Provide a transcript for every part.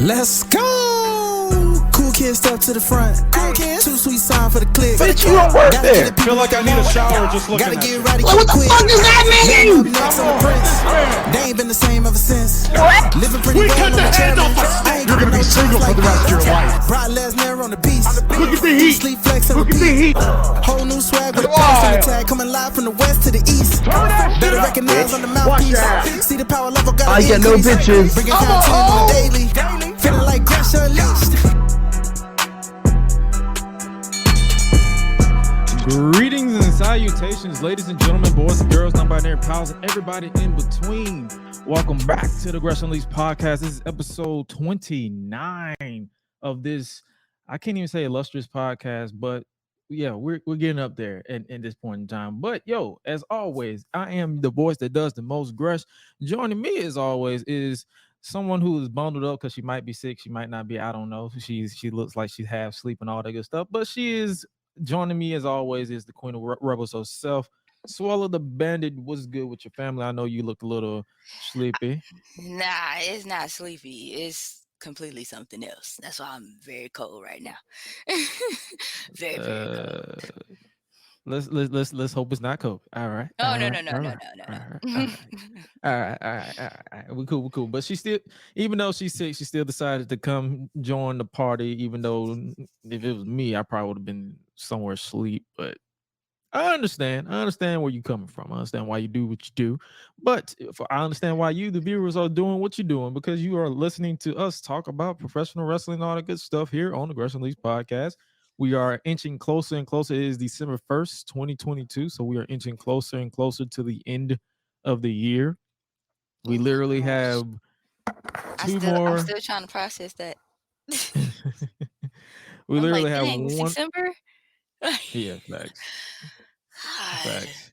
Let's go. Cool kids step to the front. Cool kids. Too sweet sound for the click. Bitch, you don't work there. I feel like I need a shower just looking Gotta at get you. ready. What the fuck does that mean? Next on the prince. They ain't been the same ever since. What? Living pretty We well cut on the the head off cherry. You're gonna be single for the rest of your life. Brock Lesnar on the beast. Look at the heat. Sleep flex and Look at the repeat. heat. Whole new swag with a price on the tag. Coming live from the west to the east. Better recognize on the mouthpiece. See the power level got I get no bitches. Bring it down 10 on the daily. Feeling like Gresh unleashed. Greetings and salutations, ladies and gentlemen, boys and girls, non-binary pals, and everybody in between. Welcome back to the Gresh and Suela podcast. This is episode 29 of this, I can't even say illustrious podcast, but yeah, we're getting up there in this point in time. But yo, as always, I am the voice that does the most. Gresh. Joining me as always is someone who is bundled up because she might be sick, she might not be, I don't know. She looks like she's half asleep and all that good stuff, but she is joining me as always is the queen of rebels herself, Suela the Bandit. What's good with your family? I know you look a little sleepy. Nah, it's not sleepy. It's completely something else. That's why I'm very cold right now. very cold. Let's hope it's not COVID. All right. Oh, all no. right. All right. We cool. But she still, even though she's sick, she still decided to come join the party. Even though if it was me, I probably would have been somewhere asleep. But I understand where you're coming from. I understand why you do what you do. But I understand why you, the viewers, are doing what you're doing, because you are listening to us talk about professional wrestling and all that good stuff here on the Gresh and Suela podcast. We are inching closer and closer. It is December 1st, 2022. So we are inching closer and closer to the end of the year. We literally have two more. I'm still trying to process that. We literally have it's one. December? Yeah, facts.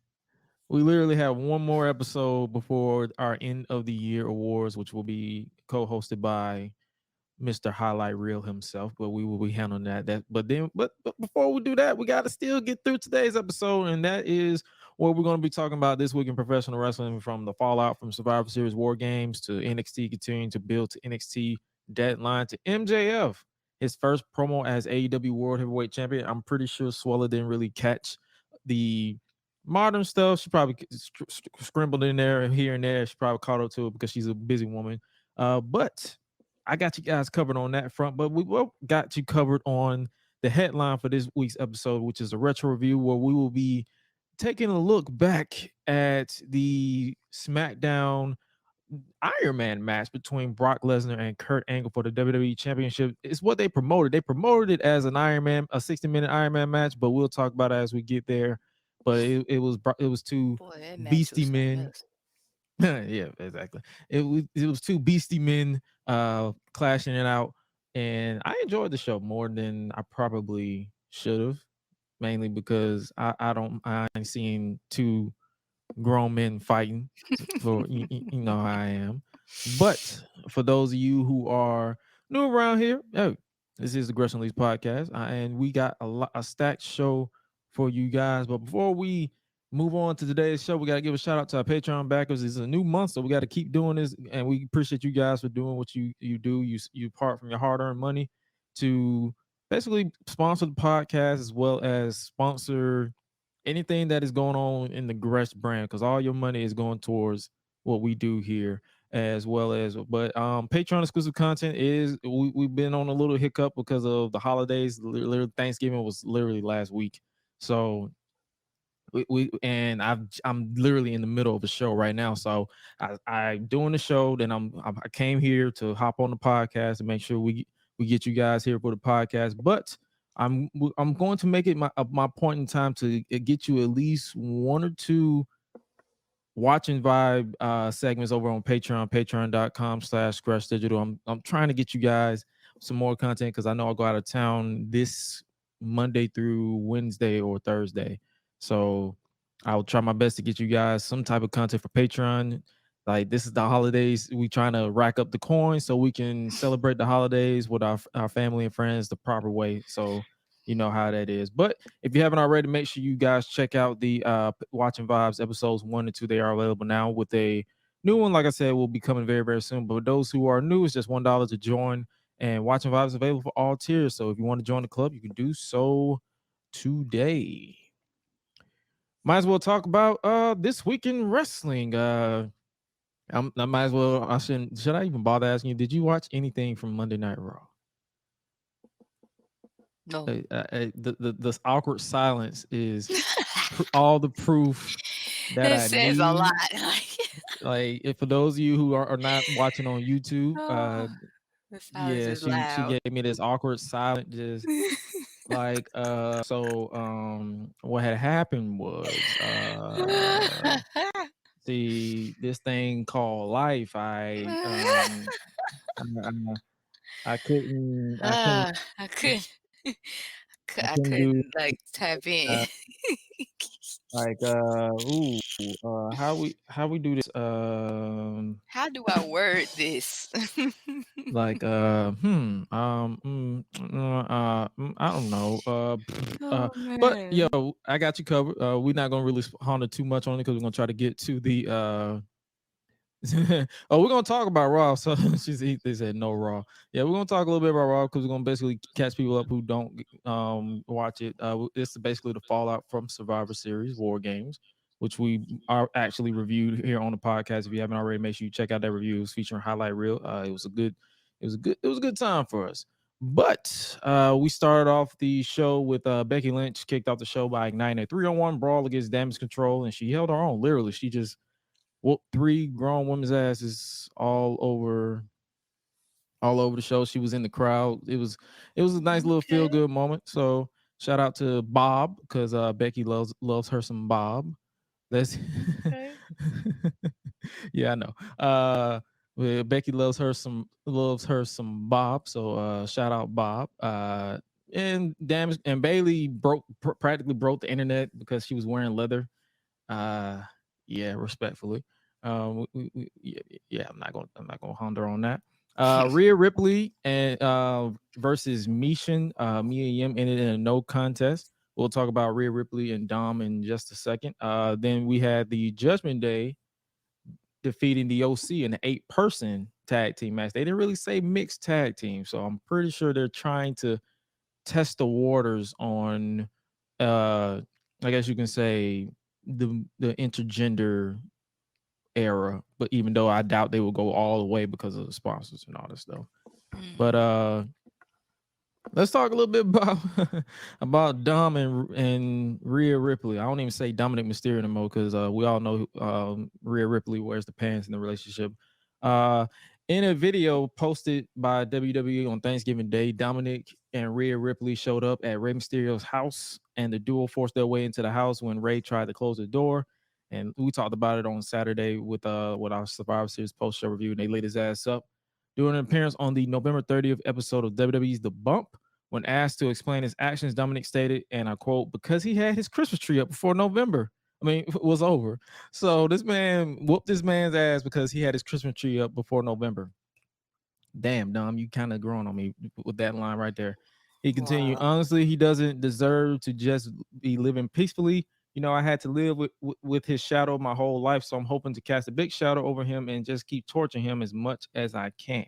We literally have one more episode before our end of the year awards, which will be co-hosted by Mr. Highlight Reel himself, but we will be handling that. But before we do that, we got to still get through today's episode, and that is what we're going to be talking about this week in professional wrestling, from the fallout from Survivor Series War Games to NXT continuing to build to NXT Deadline to MJF, his first promo as AEW World Heavyweight Champion. I'm pretty sure Suela didn't really catch the modern stuff. She probably scrambled in there here and there. She probably caught up to it because she's a busy woman. But I got you guys covered on that front, but we got you covered on the headline for this week's episode, which is a retro review where we will be taking a look back at the SmackDown Iron Man match between Brock Lesnar and Kurt Angle for the WWE Championship. It's what they promoted. They promoted it as an Iron Man, a 60-minute Iron Man match, but we'll talk about it as we get there. But it was two beastie men. Yeah, exactly. It was two beastie men clashing it out, and I enjoyed the show more than I probably should have, mainly because I ain't seen two grown men fighting for you know how I am. But for those of you who are new around here, this is the Gresh and Suela podcast, and we got a stacked show for you guys. But before we move on to today's show, we got to give a shout out to our Patreon backers. It's a new month, so we got to keep doing this, and we appreciate you guys for doing what you do. You part from your hard-earned money to basically sponsor the podcast, as well as sponsor anything that is going on in the Gresh brand, because all your money is going towards what we do here, as well as, but Patreon exclusive content is, we've been on a little hiccup because of the holidays. Literally, Thanksgiving was literally last week, so I'm literally in the middle of a show right now, so I'm doing the show. Then I came here to hop on the podcast and make sure we get you guys here for the podcast. But I'm going to make it my point in time to get you at least one or two watch and vibe segments over on patreon.com/scratchdigital. I'm trying to get you guys some more content, because I know I'll go out of town this Monday through Wednesday or Thursday. So I'll try my best to get you guys some type of content for Patreon. Like, this is the holidays. We trying to rack up the coins so we can celebrate the holidays with our family and friends the proper way. So you know how that is. But if you haven't already, make sure you guys check out the Watching Vibes episodes 1 and 2. They are available now, with a new one, like I said, will be coming very, very soon. But those who are new, it's just $1 to join. and watching vibes is available for all tiers. So if you want to join the club, you can do so today. Might as well talk about this week in wrestling. I might as well. Should I even bother asking you? Did you watch anything from Monday Night Raw? No. The awkward silence is all the proof that It I says need. a lot. Like, if for those of you who are not watching on YouTube, Oh, the silence is she loud. gave me this awkward silence, just like what had happened was see this thing called life. I couldn't I couldn't. I do couldn't like type in. like how we do this How do I word this? like I don't know Oh but man. I got you covered. We're not gonna really honor too much on it because we're gonna try to get to the oh, we're gonna talk about Raw. So they said no Raw. Yeah, we're gonna talk a little bit about Raw because we're gonna basically catch people up who don't watch it. It's basically the fallout from Survivor Series War Games, which we are actually reviewed here on the podcast. If you haven't already, make sure you check out that review. It was featuring highlight reel. It was a good time for us. But we started off the show with Becky Lynch kicked off the show by igniting a 3-on-1 brawl against Damage Control, and she held her own. Literally, she just whooped 3 grown women's asses all over the show. She was in the crowd. It was a nice little feel good moment. So shout out to Bob because Becky loves her some Bob. That's yeah, I know. Becky loves her some Bob. So shout out Bob. And Damage and Bailey practically broke the internet because she was wearing leather. Yeah, respectfully. Yeah, I'm not gonna Honda on that. Rhea Ripley and versus Mia Yim ended in a no contest. We'll talk about Rhea Ripley and Dom in just a second. Then we had the Judgment Day defeating the OC in an 8-person tag team match. They didn't really say mixed tag team, so I'm pretty sure they're trying to test the waters on I guess you can say the intergender era, but even though I doubt they will go all the way because of the sponsors and all this stuff. But let's talk a little bit about about Dom and Rhea Ripley. I don't even say Dominic Mysterio anymore because we all know Rhea Ripley wears the pants in the relationship. In a video posted by WWE on Thanksgiving Day, Dominic and Rhea Ripley showed up at Rey Mysterio's house, and the duo forced their way into the house when Rey tried to close the door. And we talked about it on Saturday with our Survivor Series post-show review, and they laid his ass up. During an appearance on the November 30th episode of WWE's The Bump, when asked to explain his actions, Dominic stated, and I quote, because he had his Christmas tree up before November. It was over. So this man whooped this man's ass because he had his Christmas tree up before November. Damn, Dom, you kind of grown on me with that line right there. He continued, honestly, he doesn't deserve to just be living peacefully. I had to live with his shadow my whole life, so I'm hoping to cast a big shadow over him and just keep torturing him as much as I can.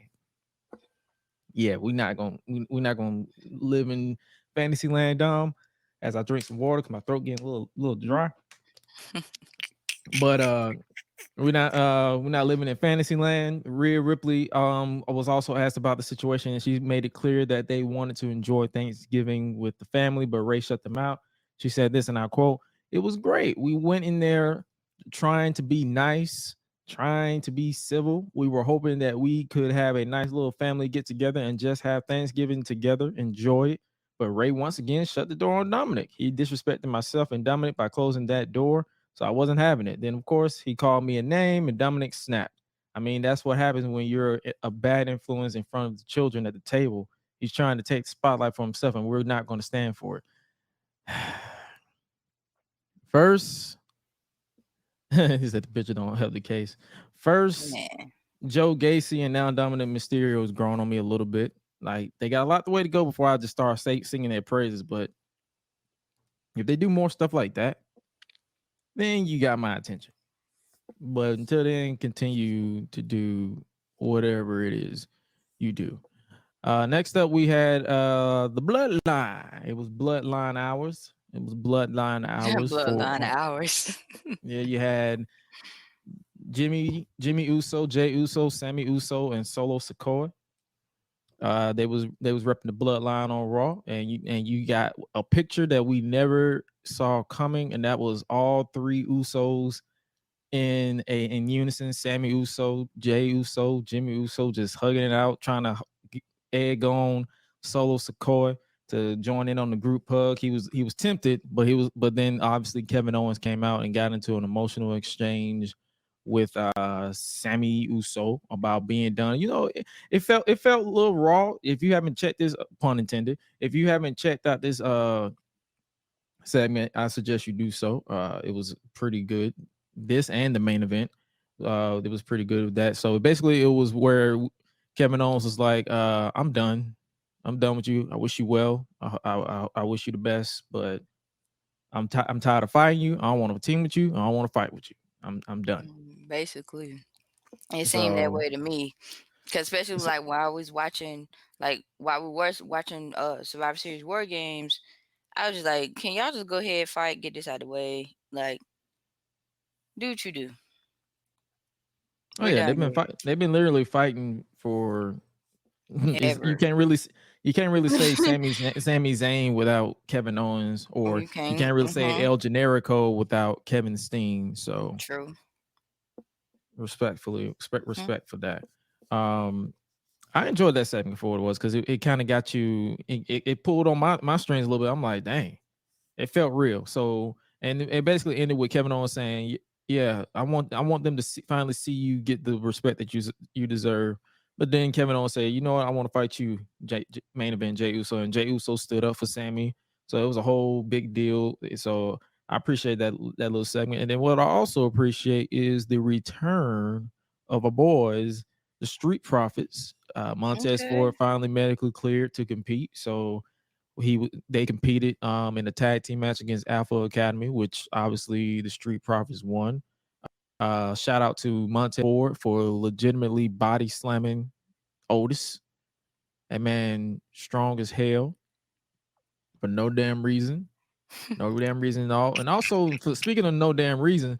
Yeah, we're not gonna live in fantasy land, Dom. As I drink some water, cause my throat getting a little dry. But we're not living in fantasy land. Rhea Ripley was also asked about the situation, and she made it clear that they wanted to enjoy Thanksgiving with the family, but Ray shut them out. She said this, and I quote, "It was great. We went in there trying to be nice, trying to be civil. We were hoping that we could have a nice little family get together and just have Thanksgiving together, enjoy it. But Ray once again shut the door on Dominic. He disrespected myself and Dominic by closing that door. So I wasn't having it. Then, of course, he called me a name and Dominic snapped. That's what happens when you're a bad influence in front of the children at the table. He's trying to take the spotlight for himself, and we're not going to stand for it." First, he said the picture don't help the case. First, Joe Gacy and now Dominic Mysterio has grown on me a little bit. Like, they got a lot the way to go before I just start singing their praises. But if they do more stuff like that, then you got my attention. But until then, continue to do whatever it is you do. Next up, we had the Bloodline. It was Bloodline hours. Bloodline hours. Yeah, you had Jimmy Uso, Jey Uso, Sammy Uso, and Solo Sikoa. They was repping the Bloodline on Raw, and you got a picture that we never saw coming, and that was all three Usos in unison. Sammy Uso, Jey Uso, Jimmy Uso just hugging it out, trying to egg on Solo Sikoa to join in on the group hug. He was tempted, but then obviously Kevin Owens came out and got into an emotional exchange with Sammy Uso about being done. You know, it felt a little raw. If you haven't checked this, pun intended, if you haven't checked out this segment, I suggest you do so. It was pretty good. This and the main event, it was pretty good with that. So basically, it was where Kevin Owens was like, "I'm done. I'm done with you. I wish you well. I wish you the best, but I'm tired of fighting you. I don't want to team with you. I don't want to fight with you. I'm done." Basically, it seemed that So way to me. Because especially like when I was watching, like while we were watching Survivor Series War Games, I was just like, can y'all just go ahead, fight, get this out of the way, like do what you do. oh We're yeah, done here. they've been literally fighting for you Ever. can't really say Sami Zayn without Kevin Owens, or You you can't. can't really say El Generico without Kevin Steen. So True. respect for that. I enjoyed that segment for what it was, because it kind of got you, it pulled on my strings a little bit. I'm like, dang, it felt real. So, and it basically ended with Kevin Owens saying, yeah, I want them to finally see you get the respect that you deserve. But then Kevin Owens said, you know what, I want to fight you, main event Jey Uso, and Jey Uso stood up for Sammy. So it was a whole big deal. So I appreciate that little segment. And then what I also appreciate is the return of our boys, the Street Profits. Montez Ford finally medically cleared to compete. So they competed in a tag team match against Alpha Academy, which obviously the Street Profits won. Shout out to Montez Ford for legitimately body slamming Otis. That man strong as hell for no damn reason. No damn reason at all. And also, speaking of no damn reason,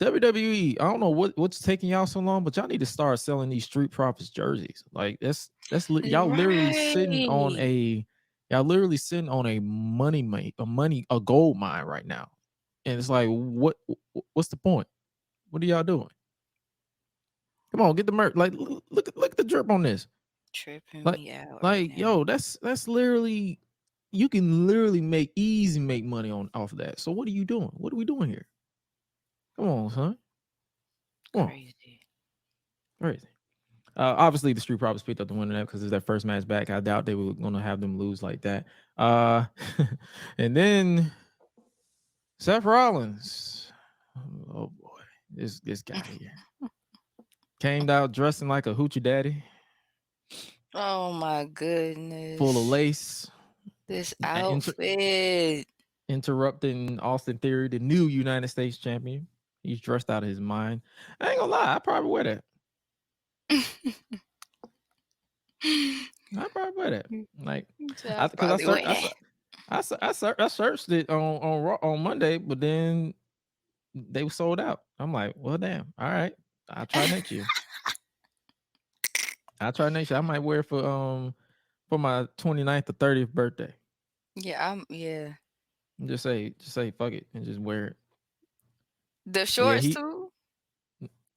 WWE, I don't know what's taking y'all so long, but y'all need to start selling these Street Profits jerseys. Like y'all literally sitting on a a gold mine right now. And it's like, what's the point? What are y'all doing? Come on, get the merch. Like, look at the drip on this. Tripping me out. Like, yo, that's literally, you can literally make money off of that. So what are you doing? What are we doing here? Come on, son. Crazy. Obviously, the Street Profits picked up the win in that because it's their first match back. I doubt they were going to have them lose like that. And then Seth Rollins. Oh boy, this guy here came out dressing like a hoochie daddy. Oh my goodness. Full of lace. This outfit. Interrupting Austin Theory, the new United States champion. He's dressed out of his mind. I ain't gonna lie, I probably wear that. I probably wear that. Like, I searched it on Monday, but then they were sold out. I'm like, well, damn. All right, I'll try next year. I might wear it for my 29th or 30th birthday. Yeah. Just say fuck it and just wear it. The shorts too.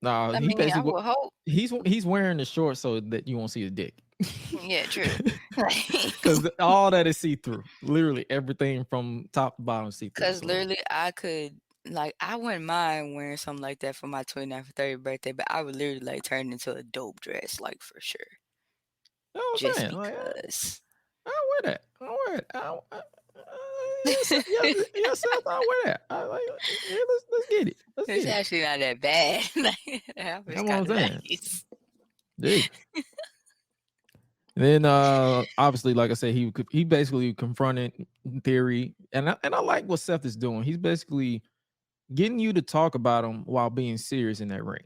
No, I would hope he's wearing the shorts so that you won't see his dick. Yeah, true. Because all that is see through. Literally everything from top to bottom see through. Because literally, I wouldn't mind wearing something like that for my 29th or 30th birthday, but I would literally like turn into a dope dress, like for sure. You know what I'm saying? Because I'll wear that. Yes, I'll wear that. Let's get it. It's actually not that bad. That's what I'm saying. Nice. Dude. Then obviously, like I said, he basically confronted Theory, and I like what Seth is doing. He's basically getting you to talk about him while being serious in that ring.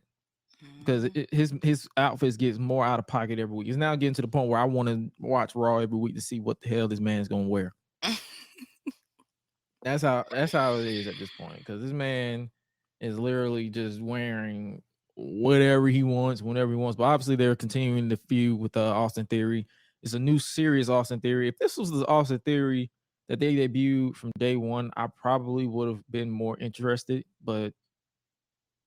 because his outfits gets more out of pocket every week. It's now getting to the point where I want to watch Raw every week to see what the hell this man is gonna wear. That's how it is at this point, because this man is literally just wearing whatever he wants, whenever he wants. But obviously, they're continuing the feud with Austin Theory. It's a new series, Austin Theory. If this was the Austin Theory that they debuted from day one, I probably would have been more interested. But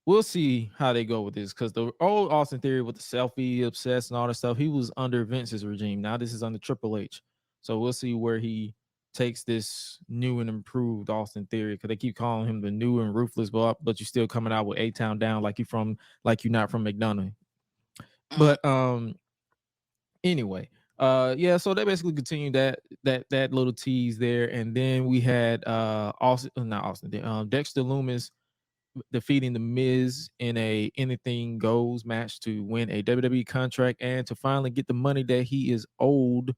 we'll see how they go with this, because the old Austin Theory with the selfie obsessed and all that stuff, he was under Vince's regime. Now this is under Triple H. So we'll see where he takes this new and improved Austin Theory, because they keep calling him the new and ruthless, but you're still coming out with A-Town down like you're not from McDonough. But anyway, yeah, so they basically continued that little tease there, and then we had Dexter Lumis defeating The Miz in a Anything Goes match to win a WWE contract and to finally get the money that he is owed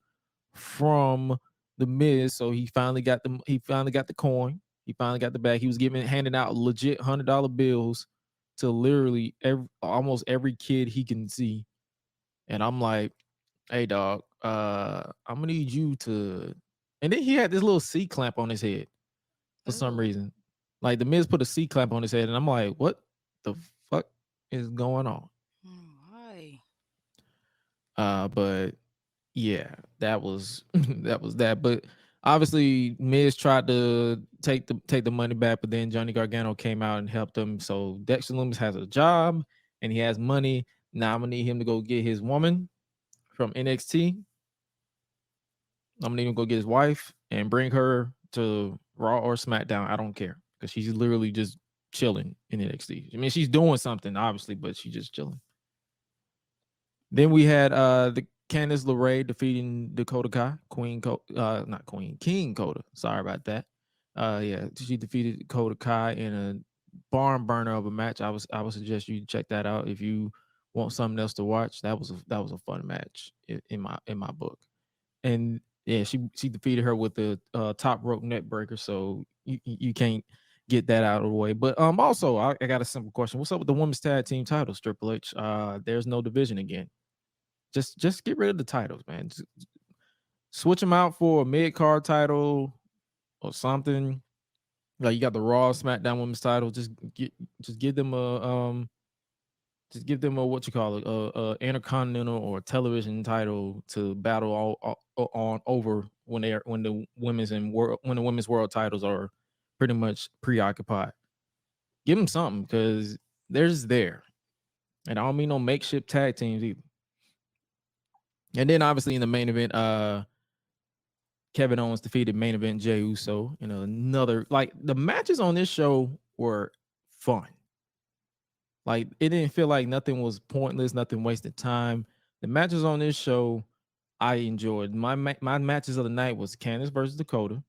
from The Miz. So he finally got the coin. He finally got the bag. He was handing out legit $100 bills to literally almost every kid he can see. And I'm like, hey dog, I'm gonna need you to. And then he had this little C clamp on his head for some reason. Like The Miz put a C clamp on his head, and I'm like, what the fuck is going on? Why? But yeah, that was that. But obviously, Miz tried to take the money back, but then Johnny Gargano came out and helped him. So Dexter Lumis has a job and he has money. Now I'm gonna need him to go get his woman from NXT. I'm gonna need him to go get his wife and bring her to Raw or SmackDown. I don't care, because she's literally just chilling in NXT. I mean, she's doing something obviously, but she's just chilling. Then we had the Candice LeRae defeating Dakota Kai, King Coda. Sorry about that. Yeah, she defeated Dakota Kai in a barn burner of a match. I would suggest you check that out if you want something else to watch. That was a fun match in my book. And yeah, she defeated her with the top rope neck breaker, so you can't get that out of the way. But also I got a simple question. What's up with the women's tag team titles, Triple H? There's no division again. Just get rid of the titles, man. Just switch them out for a mid-card title or something. Like you got the Raw, SmackDown women's title. Just give them a what you call it, a intercontinental or television title to battle on over when the women's world titles are pretty much preoccupied. Give them something, because they're just there, and I don't mean no makeshift tag teams either. And then obviously in the main event, Kevin Owens defeated main event Jey Uso in another, like, the matches on this show were fun. Like, it didn't feel like nothing was pointless, nothing wasted time. The matches on this show I enjoyed. My matches of the night was Candice versus Dakota,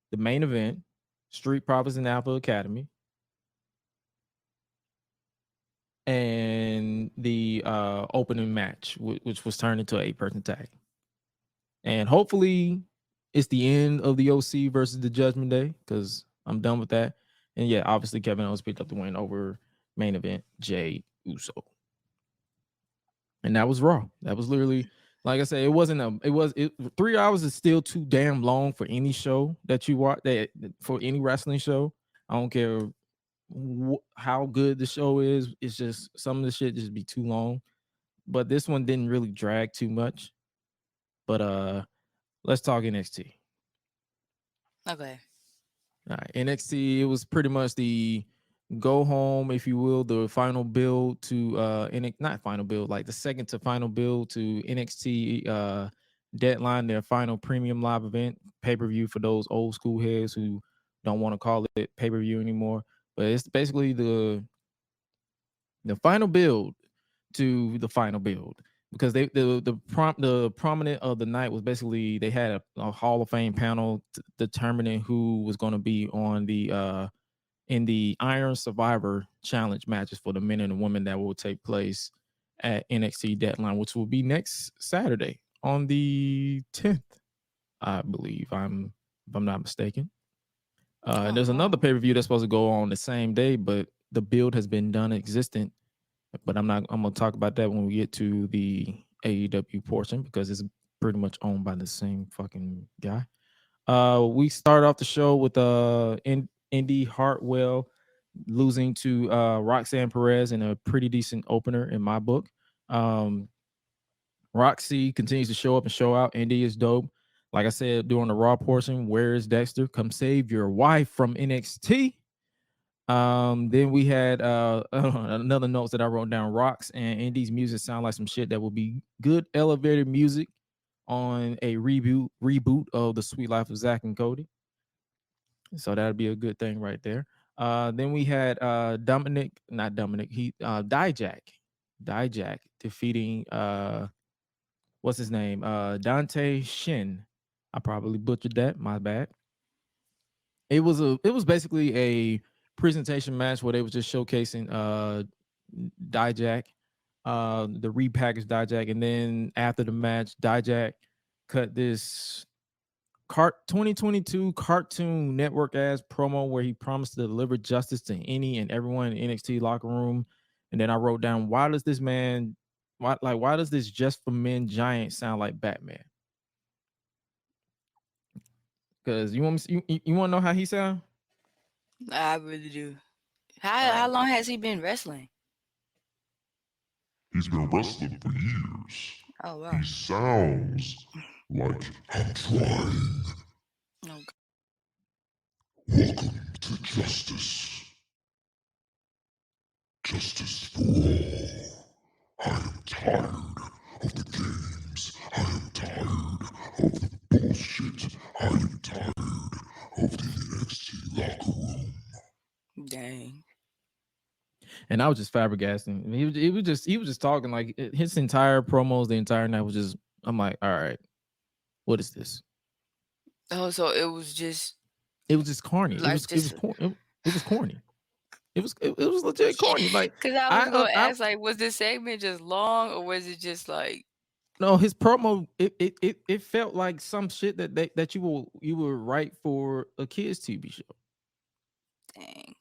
the main event, Street Profits and Alpha Academy, and the opening match, which was turned into an 8-person tag. And hopefully it's the end of the OC versus the Judgment Day, because I'm done with that. And yeah, obviously Kevin Owens picked up the win over main event Jey Uso. And that was Raw. That was literally, like I said, 3 hours is still too damn long for any show that you watch, for any wrestling show. I don't care how good the show is. It's just some of the shit just be too long. But this one didn't really drag too much. But let's talk NXT. Okay. All right, NXT, it was pretty much the go home, if you will, the final build to not final build, like the second to final build to NXT Deadline, their final premium live event, pay-per-view for those old school heads who don't want to call it pay-per-view anymore. But it's basically the final build to the final build, because the prominent of the night was basically they had a Hall of Fame panel determining who was going to be on the in the Iron Survivor Challenge matches for the men and the women that will take place at NXT Deadline, which will be next Saturday on the 10th, I believe. If I'm not mistaken. There's another pay-per-view that's supposed to go on the same day, but the build has been done existent but I'm gonna talk about that when we get to the AEW portion because it's pretty much owned by the same fucking guy. We start off the show with Indy Hartwell losing to Roxanne Perez in a pretty decent opener in my book. Roxy continues to show up and show out. Indy is dope. Like I said during the Raw portion, where is Dexter? Come save your wife from NXT. Then we had another notes that I wrote down. Rox and Indy's music sound like some shit that would be good elevator music on a reboot of The Sweet Life of Zach and Cody. So that'd be a good thing right there. Then we had Dijak defeating what's his name? Dante Shin. I probably butchered that. My bad. It was basically a presentation match where they was just showcasing Dijak, the repackaged Dijak, and then after the match, Dijak cut this 2022 Cartoon Network ass promo where he promised to deliver justice to any and everyone in NXT locker room. And then I wrote down, why does this Just for Men giant sound like Batman? Because you want to know how he sound? I really do. How long has he been wrestling? He's been wrestling for years. Oh wow. He sounds like I'm trying. Oh, Welcome to Justice. Justice for all. I am tired of the games. I am tired of the bullshit. I am tired of the NXT locker room. dang. And I was just flabbergasting. He was just talking like his entire promos, the entire night was just. I'm like, all right, what is this? Oh, so it was just corny. like It was corny. It was legit corny. Like, because I was gonna ask, like, was this segment just long or was it just like? No, his promo it felt like some shit that you will write for a kids TV show. Dang.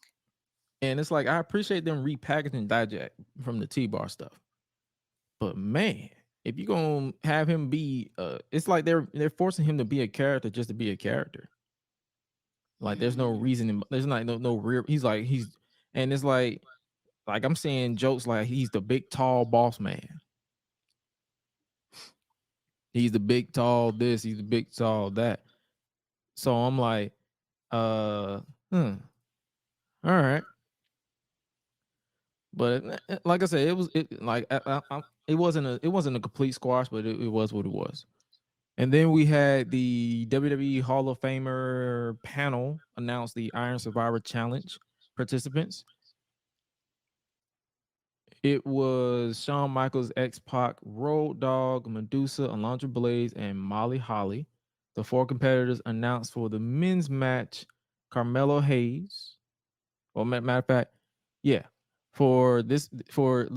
And it's like I appreciate them repackaging Dijak from the T-Bar stuff, but man, if you're gonna have him be, it's like they're forcing him to be a character just to be a character. Like there's no reason, there's not no real. And it's like I'm saying jokes like he's the big tall boss man. He's the big tall this. He's the big tall that. So I'm like, all right. But like I said, it wasn't a complete squash, but it was what it was. And then we had the WWE Hall of Famer panel announce the Iron Survivor Challenge participants. It was Shawn Michaels, X-Pac, Road Dogg, Medusa, Alundra Blaze, and Molly Holly. The 4 competitors announced for the men's match: Carmelo Hayes. Well, matter of fact, yeah. I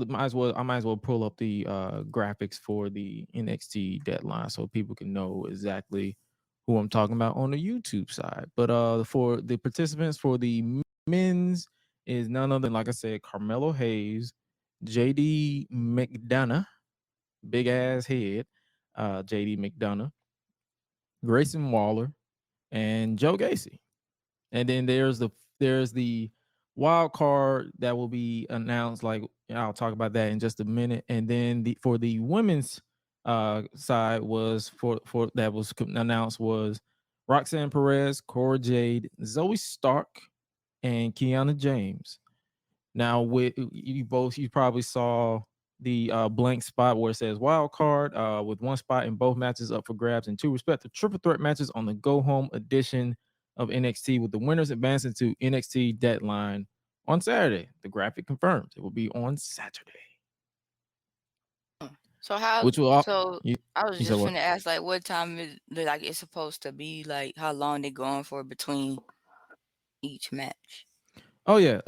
might as well pull up the graphics for the NXT deadline so people can know exactly who I'm talking about on the YouTube side. But for the participants for the men's is none other than, like I said, Carmelo Hayes, JD McDonough, big ass head, JD McDonough, Grayson Waller, and Joe Gacy. And then there's the wild card that will be announced. Like, I'll talk about that in just a minute. And then for the women's side was that was announced was Roxanne Perez, Cora Jade, Zoe Stark, and Kiana James. Now, with you probably saw the blank spot where it says wild card with one spot in both matches up for grabs and 2 respective triple threat matches on the go home edition of NXT, with the winners advancing to NXT deadline on Saturday. The graphic confirms it will be on Saturday. So how? Which will I was just gonna ask, like, what time is like it's supposed to be? Like, how long they going for between each match? Oh yeah.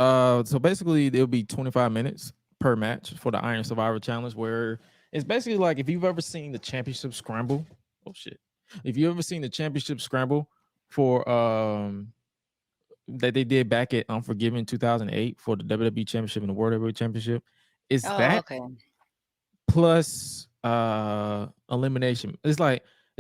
So basically, it'll be 25 minutes per match for the Iron Survivor Challenge, where it's basically like if you've ever seen the Championship Scramble. Oh shit! If you've ever seen the Championship Scramble for that they did back at Unforgiven 2008 for the WWE Championship and the World Heavyweight Championship, It's Oh, that okay. plus elimination. It's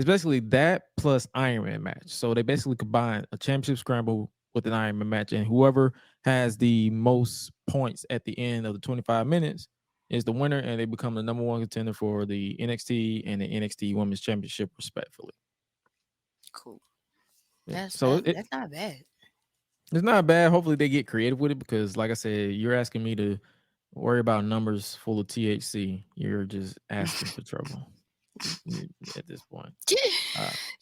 basically that plus Iron Man match. So they basically combine a championship scramble with an Iron Man match, and whoever has the most points at the end of the 25 minutes is the winner, and they become the number one contender for the NXT and the NXT Women's Championship, respectfully. Cool. Yeah. That's So that's not bad. it's not bad. Hopefully they get creative with it because, like I said, you're asking me to worry about numbers full of THC. You're just asking for trouble at this point.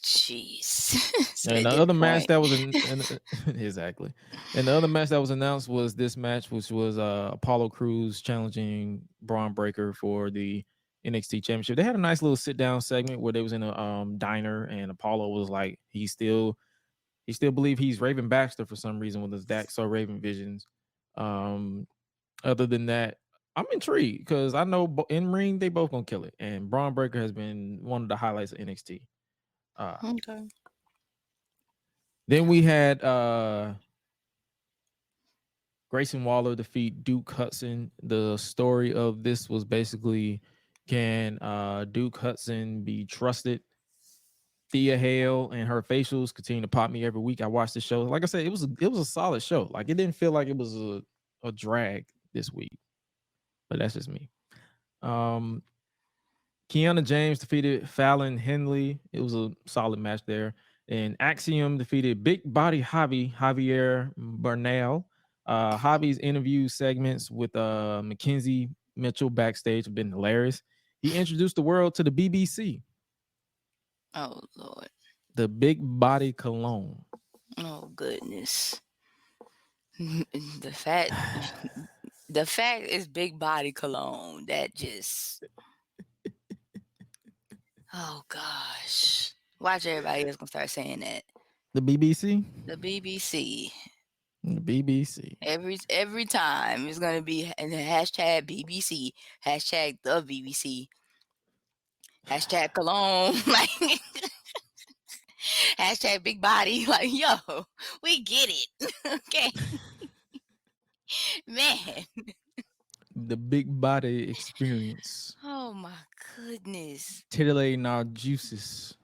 Jeez. And At the this other match point. that was exactly, and the other match that was announced was this match, which was Apollo Crews challenging Braun Breaker for the NXT Championship. They had a nice little sit down segment where they was in a diner, and Apollo was like, he still believe he's Raven Baxter for some reason with his Dax or Raven visions. Other than that, I'm intrigued because I know in ring they both gonna kill it, and Braun Breaker has been one of the highlights of NXT. Okay. Then we had Grayson Waller defeat Duke Hudson. The story of this was basically, can Duke Hudson be trusted? Thea Hale and her facials continue to pop me every week. I watched the show. Like I said, it was a solid show. Like, it didn't feel like it was a drag this week, but that's just me. Kiana James defeated Fallon Henley. It was a solid match there. And Axiom defeated Big Body Javier Bernal. Javi's interview segments with Mackenzie Mitchell backstage have been hilarious. He introduced the world to the BBC. Oh Lord. The Big Body Cologne. Oh goodness. The fact is big body cologne. That just oh gosh. Watch everybody else gonna start saying that. The BBC? The BBC. The BBC. Every time it's gonna be in the hashtag BBC, hashtag the BBC, hashtag cologne, like hashtag big body. Like, yo, we get it. Okay. Man. The Big Body Experience. Oh my goodness. Titillating our juices.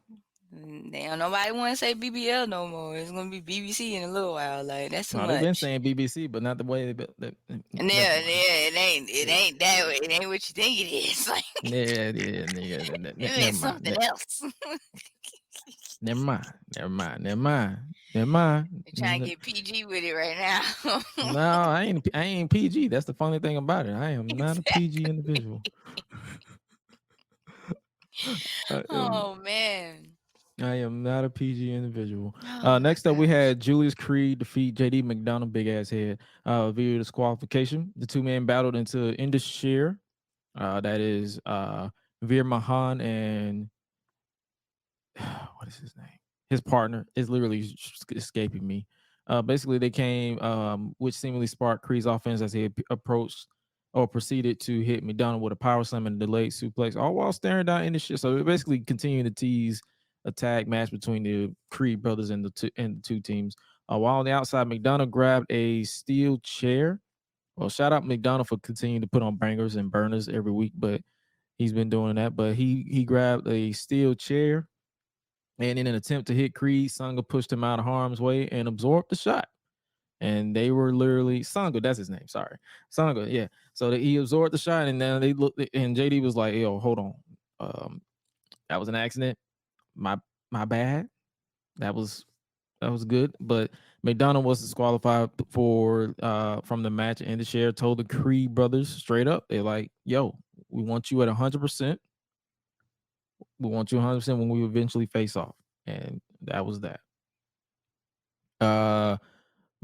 Damn, nobody want to say BBL no more. It's gonna be BBC in a little while. Like, that's too No, much. they've been saying BBC, but not the way they. And yeah, it ain't that way. It ain't what you think it is. Like, it is something else. Never mind. You're trying to get PG with it right now. No, I ain't PG. That's the funny thing about it. I am not a PG individual. Oh man. I am not a PG individual. Oh, next up, we had Julius Creed defeat JD McDonough, big ass head, via disqualification. The two men battled into Indus that is Veer Mahan and what is his name? His partner is literally escaping me. Basically, they came, which seemingly sparked Creed's offense as he approached or proceeded to hit McDonough with a power slam and a delayed suplex, all while staring down in the shit. So it basically continued to tease a tag match between the Creed brothers and the two teams. While on the outside, McDonough grabbed a steel chair. Well, shout out McDonough for continuing to put on bangers and burners every week, but he's been doing that. But he grabbed a steel chair, and in an attempt to hit Creed, Sangha pushed him out of harm's way and absorbed the shot. And they were literally Sangha, that's his name. Sorry, Sangha. Yeah. So he absorbed the shot, and then they looked, and JD was like, "Yo, hold on, that was an accident. My bad. That was good." But McDonough was disqualified for from the match, and the share told the Creed brothers straight up, they're like, "Yo, we want you at 100%. We want you 100% when we eventually face off," and that was that.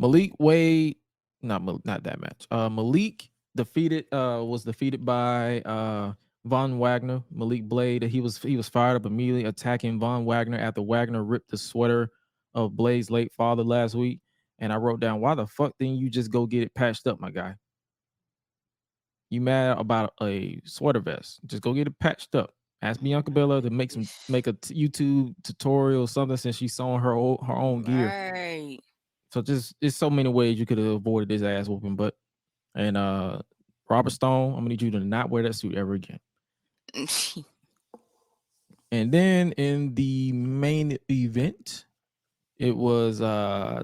Malik Wade, not that match. Malik was defeated by Von Wagner. Malik Blade, he was fired up immediately, attacking Von Wagner after Wagner ripped the sweater of Blade's late father last week. And I wrote down, why the fuck didn't you just go get it patched up, my guy? You mad about a sweater vest? Just go get it patched up. Ask Bianca Belair to make a YouTube tutorial or something, since she's sewing her own gear. Right. So just so many ways you could have avoided this ass whooping, but Robert Stone, I'm gonna need you to not wear that suit ever again. And then in the main event, it was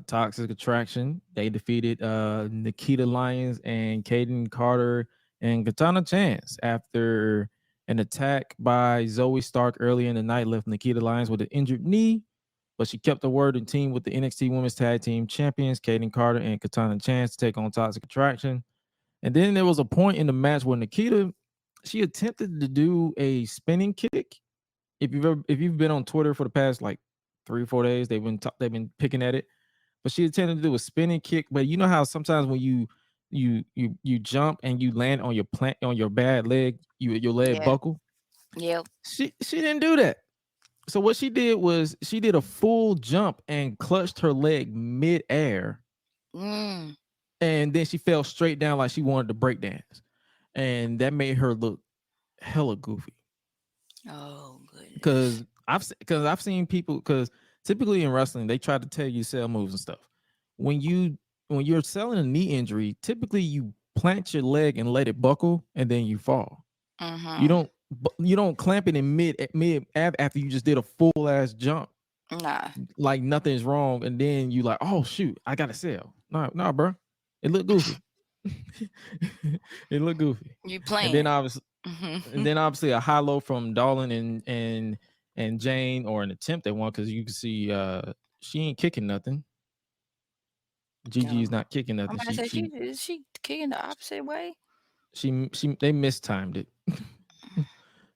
Toxic Attraction. They defeated Nikita Lyons and Kaden Carter and Katana Chance after an attack by Zoe Stark early in the night left Nikita Lyons with an injured knee, but she kept the word and team with the NXT Women's Tag Team Champions Kaden Carter and Katana Chance to take on Toxic Attraction. And then there was a point in the match where Nikita, she attempted to do a spinning kick. If you've been on Twitter for the past like 3 or 4 days, they've been picking at it. But she attempted to do a spinning kick. But you know how sometimes when you jump and you land on your bad leg, your leg buckle. Yep. She didn't do that. So what she did was she did a full jump and clutched her leg mid-air. Mm. And then she fell straight down like she wanted to break dance. And that made her look hella goofy. Oh, goodness. Because I've seen people, because typically in wrestling they try to tell you sell moves and stuff. When you're selling a knee injury, typically you plant your leg and let it buckle and then you fall. Mm-hmm. You don't clamp it in mid after you just did a full ass jump. Nah. Like nothing's wrong, and then you like, oh shoot, I gotta sell. Nah, bro. It looked goofy. It looked goofy. You playing. And then obviously a high low from Dolan and Jane, or an attempt at one, because you can see she ain't kicking nothing. Gigi is not kicking nothing. Is she kicking the opposite way? They mistimed it.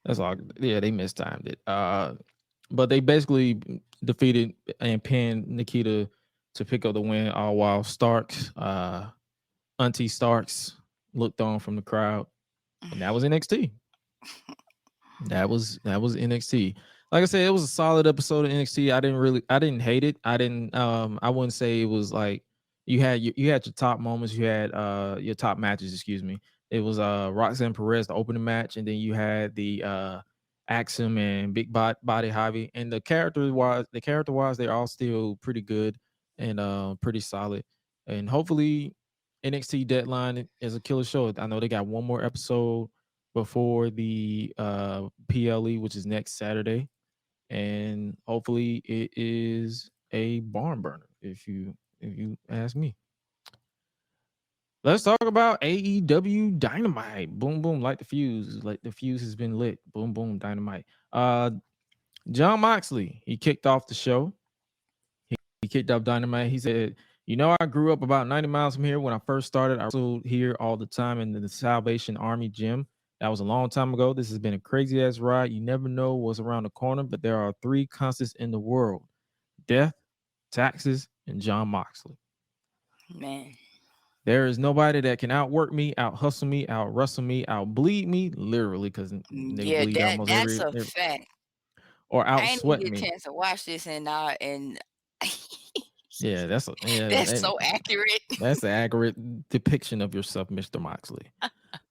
That's all. Yeah, they mistimed it. But they basically defeated and pinned Nikita to pick up the win, all while Starks, Auntie Starks, looked on from the crowd. And that was NXT. That was NXT. Like I said, it was a solid episode of NXT. I didn't hate it. I wouldn't say it was like you had your top moments, you had your top matches, excuse me. It was Roxanne Perez, the opening match, and then you had the Axum and Big Body Javi. And the character wise, they're all still pretty good and pretty solid. And hopefully NXT Deadline is a killer show. I know they got one more episode before the PLE, which is next Saturday, and hopefully it is a barn burner, if you ask me. Let's talk about AEW Dynamite. Boom, boom, light the fuse. Like the fuse has been lit. Boom, boom, Dynamite. Jon Moxley, he kicked off the show. He kicked off Dynamite. He said, I grew up about 90 miles from here. When I first started, I wrestled here all the time in the Salvation Army gym. That was a long time ago. This has been a crazy ass ride. You never know what's around the corner, but there are 3 constants in the world: death, taxes, and Jon Moxley. Man. There is nobody that can outwork me, out hustle me, out wrestle me, out bleed me, literally, because they bleed almost that's every fact. Or out sweat me. I didn't get a chance to watch this, and yeah, that's so accurate. That's an accurate depiction of yourself, Mr. Moxley.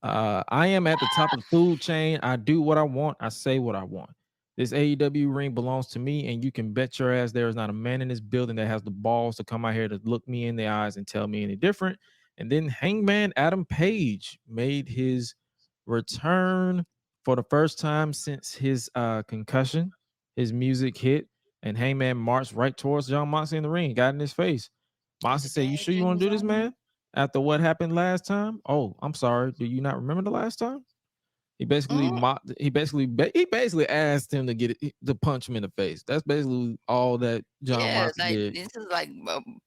I am at the top of the food chain. I do what I want. I say what I want. This AEW ring belongs to me, and you can bet your ass there is not a man in this building that has the balls to come out here to look me in the eyes and tell me any different. And then Hangman Adam Page made his return for the first time since his concussion. His music hit, and Hangman marched right towards Jon Moxley in the ring, got in his face. Moxley said, "You sure you want to do this, man? After what happened last time? Oh, I'm sorry. Do you not remember the last time?" He basically mocked. He basically asked him to punch him in the face. That's basically all that Jon Moxley did. This is like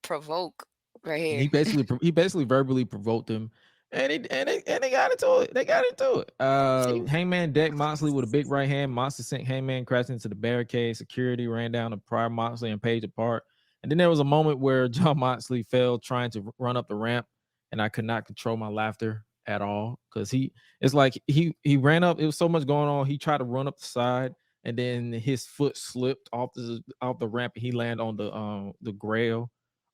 provoke right here. He basically verbally provoked him, and they got into it. They got into it. Hangman decked Moxley with a big right hand. Moxley sent Hangman crashing into the barricade. Security ran down to pry Moxley and Page apart. And then there was a moment where Jon Moxley fell trying to run up the ramp, and I could not control my laughter at all, because he ran up. It was so much going on. He tried to run up the side, and then his foot slipped off the ramp, and he landed on the grail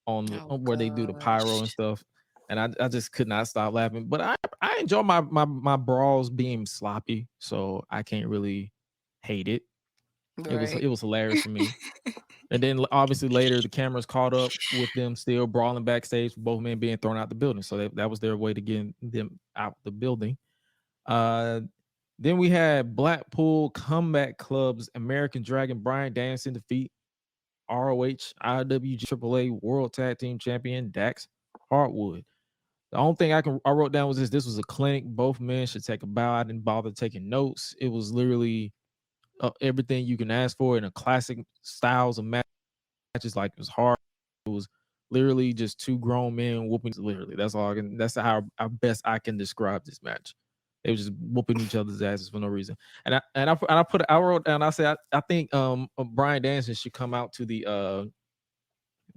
on where they do the pyro and stuff. And I just could not stop laughing. But I enjoy my brawls being sloppy, so I can't really hate it. It was Right. hilarious for me. And then obviously later the cameras caught up with them still brawling backstage, both men being thrown out the building. So that was their way to get them out the building. Then we had Blackpool Comeback Club's American Dragon Bryan Danielson defeat ROH IW AAA World Tag Team Champion Dax Harwood. The only thing I wrote down was this was a clinic. Both men should take a bow. I didn't bother taking notes. It was literally everything you can ask for in a classic styles of matches. Like it was hard. It was literally just two grown men whooping. Literally, that's all I can. That's how best I can describe this match. They were just whooping each other's asses for no reason. And I wrote down. I said I think Bryan Danielson should come out to the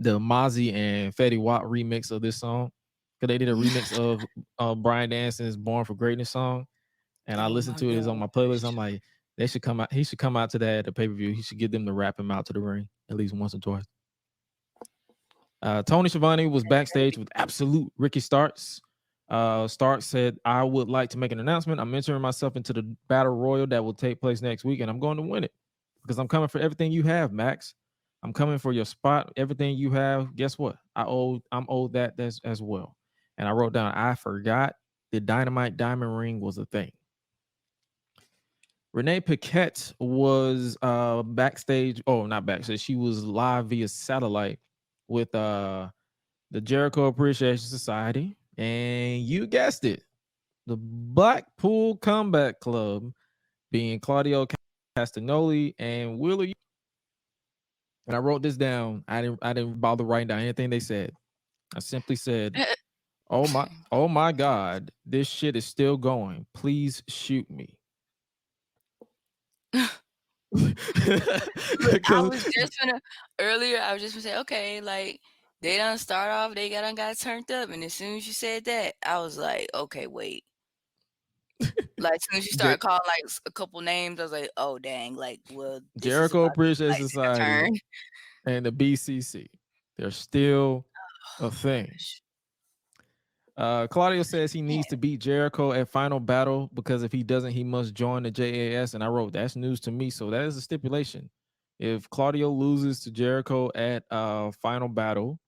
Mozzie and Fetty Wap remix of this song, because they did a remix of Bryan Danson's "Born for Greatness" song, and I Oh listened my to it. It's on my playlist. I'm gosh. like, they should come out. He should come out to that at the pay-per-view. He should get them to rap him out to the ring at least once or twice. Tony Schiavone was backstage with Absolute Ricky Starks. Starks said, "I would like to make an announcement. I'm entering myself into the battle royal that will take place next week, and I'm going to win it because I'm coming for everything you have, Max. I'm coming for your spot, everything you have. Guess what? I'm owed that as well." And I wrote down, I forgot the Dynamite Diamond Ring was a thing. Renee Paquette was backstage. Oh, not backstage. She was live via satellite with the Jericho Appreciation Society. And you guessed it, the Blackpool Comeback Club, being Claudio Castagnoli and Wheeler. And I wrote this down. I didn't bother writing down anything they said. I simply said, oh my God, this shit is still going. Please shoot me. I was just gonna earlier. I was just gonna say, okay, like they done start off, they got turned up, and as soon as you said that, I was like, okay, wait. Like as soon as you started calling like a couple names, I was like, oh dang, like well, this is Jericho about to Appreciation like take a Society turn. and the BCC, they're still a thing. Claudio says he needs to beat Jericho at Final Battle because if he doesn't, he must join the JAS. And I wrote, that's news to me. So that is a stipulation. If Claudio loses to Jericho at Final Battle,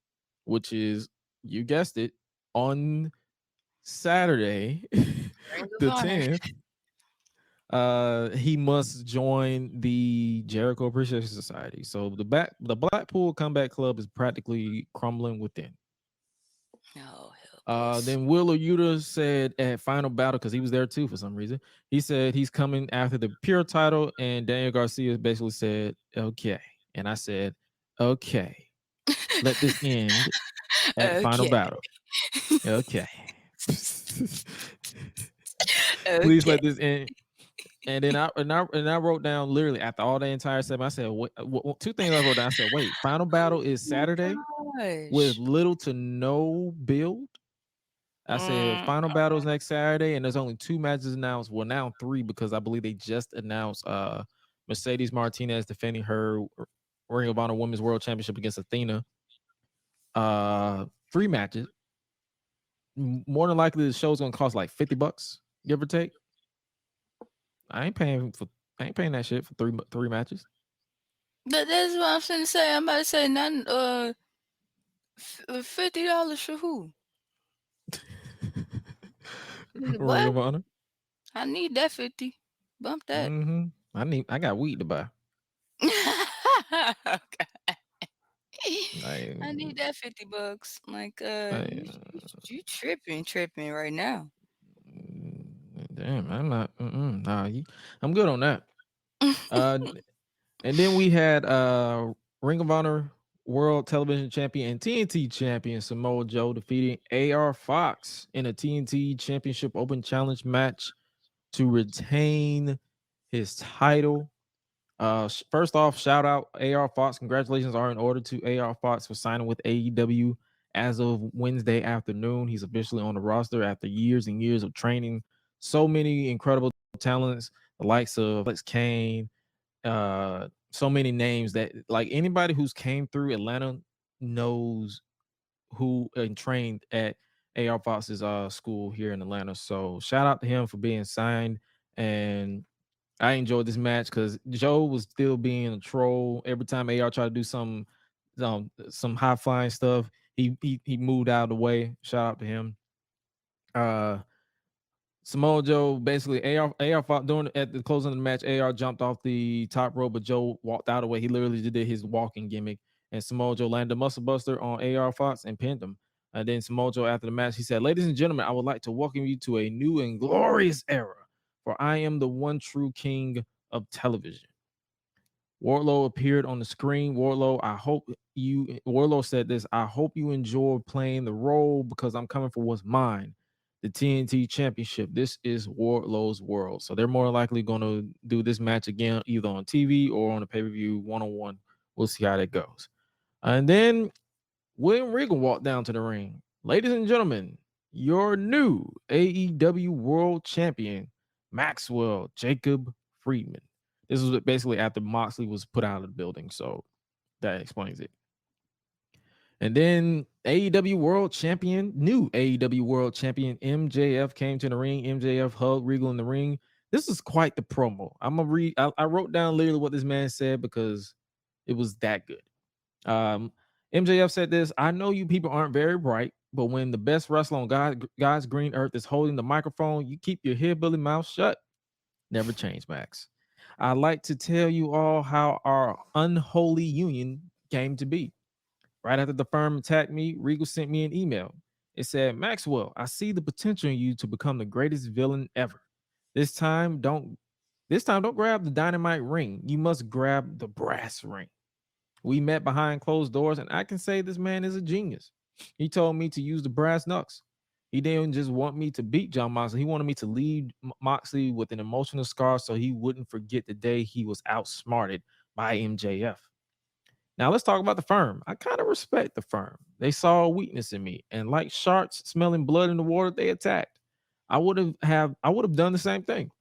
which is, you guessed it, on Saturday, the 10th, he must join the Jericho Appreciation Society. So the Blackpool Comeback Club is practically crumbling within. Oh, hell Then Wheeler Yuta said at Final Battle, because he was there too for some reason, he said he's coming after the Pure title, and Daniel Garcia basically said, okay. And I said, okay, let this end at Final Battle. Okay. Please let this end. And then I wrote down literally after all the entire segment, I said, two things I wrote down. I said, wait, Final Battle is Saturday with little to no build. I said Final Battle's next Saturday, and there's only 2 matches announced. Well, now 3, because I believe they just announced Mercedes Martinez defending her Ring of Honor Women's World Championship against Athena. 3 matches. More than likely, the show's gonna cost like $50, give or take. I ain't paying that shit for three matches. That's what I'm finna say. I'm about to say nothing. $50 for who? Ring of Honor. I need that 50. Bump that. I got weed to buy. Okay. I need that $50. Like, you tripping right now. Damn, I'm not. Nah, I'm good on that. And then we had Ring of Honor World Television Champion and TNT Champion Samoa Joe defeating AR Fox in a TNT Championship Open Challenge match to retain his title. First off, shout out AR Fox. Congratulations are in order to AR Fox for signing with AEW as of Wednesday afternoon. He's officially on the roster after years and years of training so many incredible talents, the likes of Alex Kane, so many names that like anybody who's came through Atlanta knows who and trained at AR Fox's school here in Atlanta. So shout out to him for being signed, and I enjoyed this match because Joe was still being a troll. Every time AR tried to do some high flying stuff, he moved out of the way. Shout out to him. Samoa Joe basically AR fought at the closing of the match. AR jumped off the top rope, but Joe walked out of the way. He literally did his walking gimmick, and Samoa Joe landed a muscle buster on AR Fox and pinned him. And then Samoa Joe, after the match, he said, "Ladies and gentlemen, I would like to welcome you to a new and glorious era, for I am the one true king of television." Wardlow appeared on the screen. Wardlow said this, "I hope you enjoy playing the role because I'm coming for what's mine, the TNT Championship. This is Wardlow's world." So they're more likely going to do this match again, either on TV or on a pay-per-view one-on-one. We'll see how that goes. And then William Regal walked down to the ring. "Ladies and gentlemen, your new AEW World Champion, Maxwell Jacob Friedman." This was basically after Moxley was put out of the building, so that explains it. And then new AEW World Champion MJF came to the ring. MJF hugged Regal in the ring. This is quite the promo. I'm gonna read. I wrote down literally what this man said because it was that good. MJF said this: "I know you people aren't very bright, but when the best wrestler on God's green earth is holding the microphone, you keep your hillbilly mouth shut. Never change, Max. I'd like to tell you all how our unholy union came to be. Right after the firm attacked me, Regal sent me an email. It said, 'Maxwell, I see the potential in you to become the greatest villain ever. This time, don't grab the dynamite ring. You must grab the brass ring.' We met behind closed doors, and I can say this man is a genius. He told me to use the brass knucks. He didn't just want me to beat John Moxley. He wanted me to leave Moxley with an emotional scar so he wouldn't forget the day he was outsmarted by MJF. Now let's talk about the firm. I kind of respect the firm. They saw a weakness in me, and like sharks smelling blood in the water, they attacked. I would have done the same thing.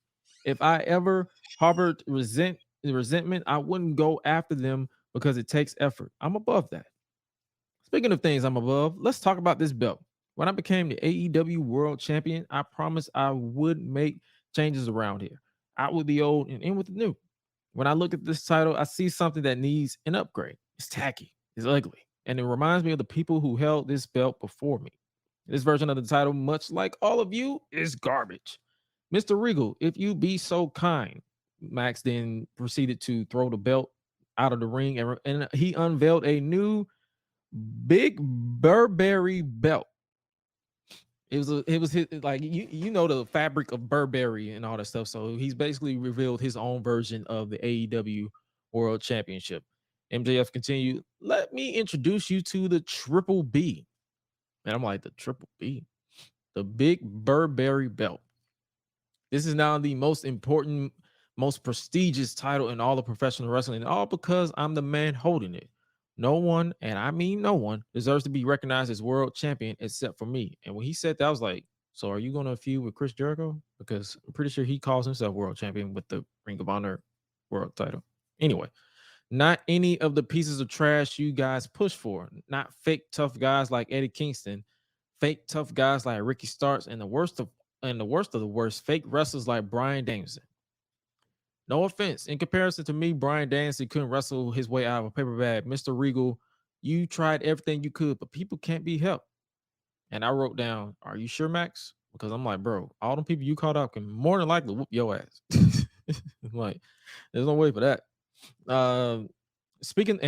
If I ever harbored resentment, I wouldn't go after them because it takes effort. I'm above that. Speaking of things I'm above, let's talk about this belt. When I became the AEW World Champion, I promised I would make changes around here, out with the old and in with the new. When I look at this title, I see something that needs an upgrade. It's tacky, it's ugly, and it reminds me of the people who held this belt before me. This version of the title, much like all of you, is garbage. Mr. Regal, if you be so kind." Max then proceeded to throw the belt out of the ring, and he unveiled a new big Burberry belt. It was his, like, you know, the fabric of Burberry and all that stuff. So he's basically revealed his own version of the AEW World Championship. MJF continued, "Let me introduce you to the Triple B." And I'm like, the Triple B, the big Burberry belt. This is now the most important, most prestigious title in all of professional wrestling, all because I'm the man holding it. No one, and I mean no one, deserves to be recognized as world champion except for me. And when he said that, I was like, so are you going to feud with Chris Jericho? Because I'm pretty sure he calls himself world champion with the Ring of Honor world title. Anyway, not any of the pieces of trash you guys push for. Not fake tough guys like Eddie Kingston, fake tough guys like Ricky Starks, and the worst of the worst, fake wrestlers like Bryan Danielson. No offense. In comparison to me, Bryan Danielson couldn't wrestle his way out of a paper bag. Mr. Regal, you tried everything you could, but people can't be helped. And I wrote down, "Are you sure, Max?" Because I'm like, bro, all the people you called out can more than likely whoop your ass. I'm like, there's no way for that. And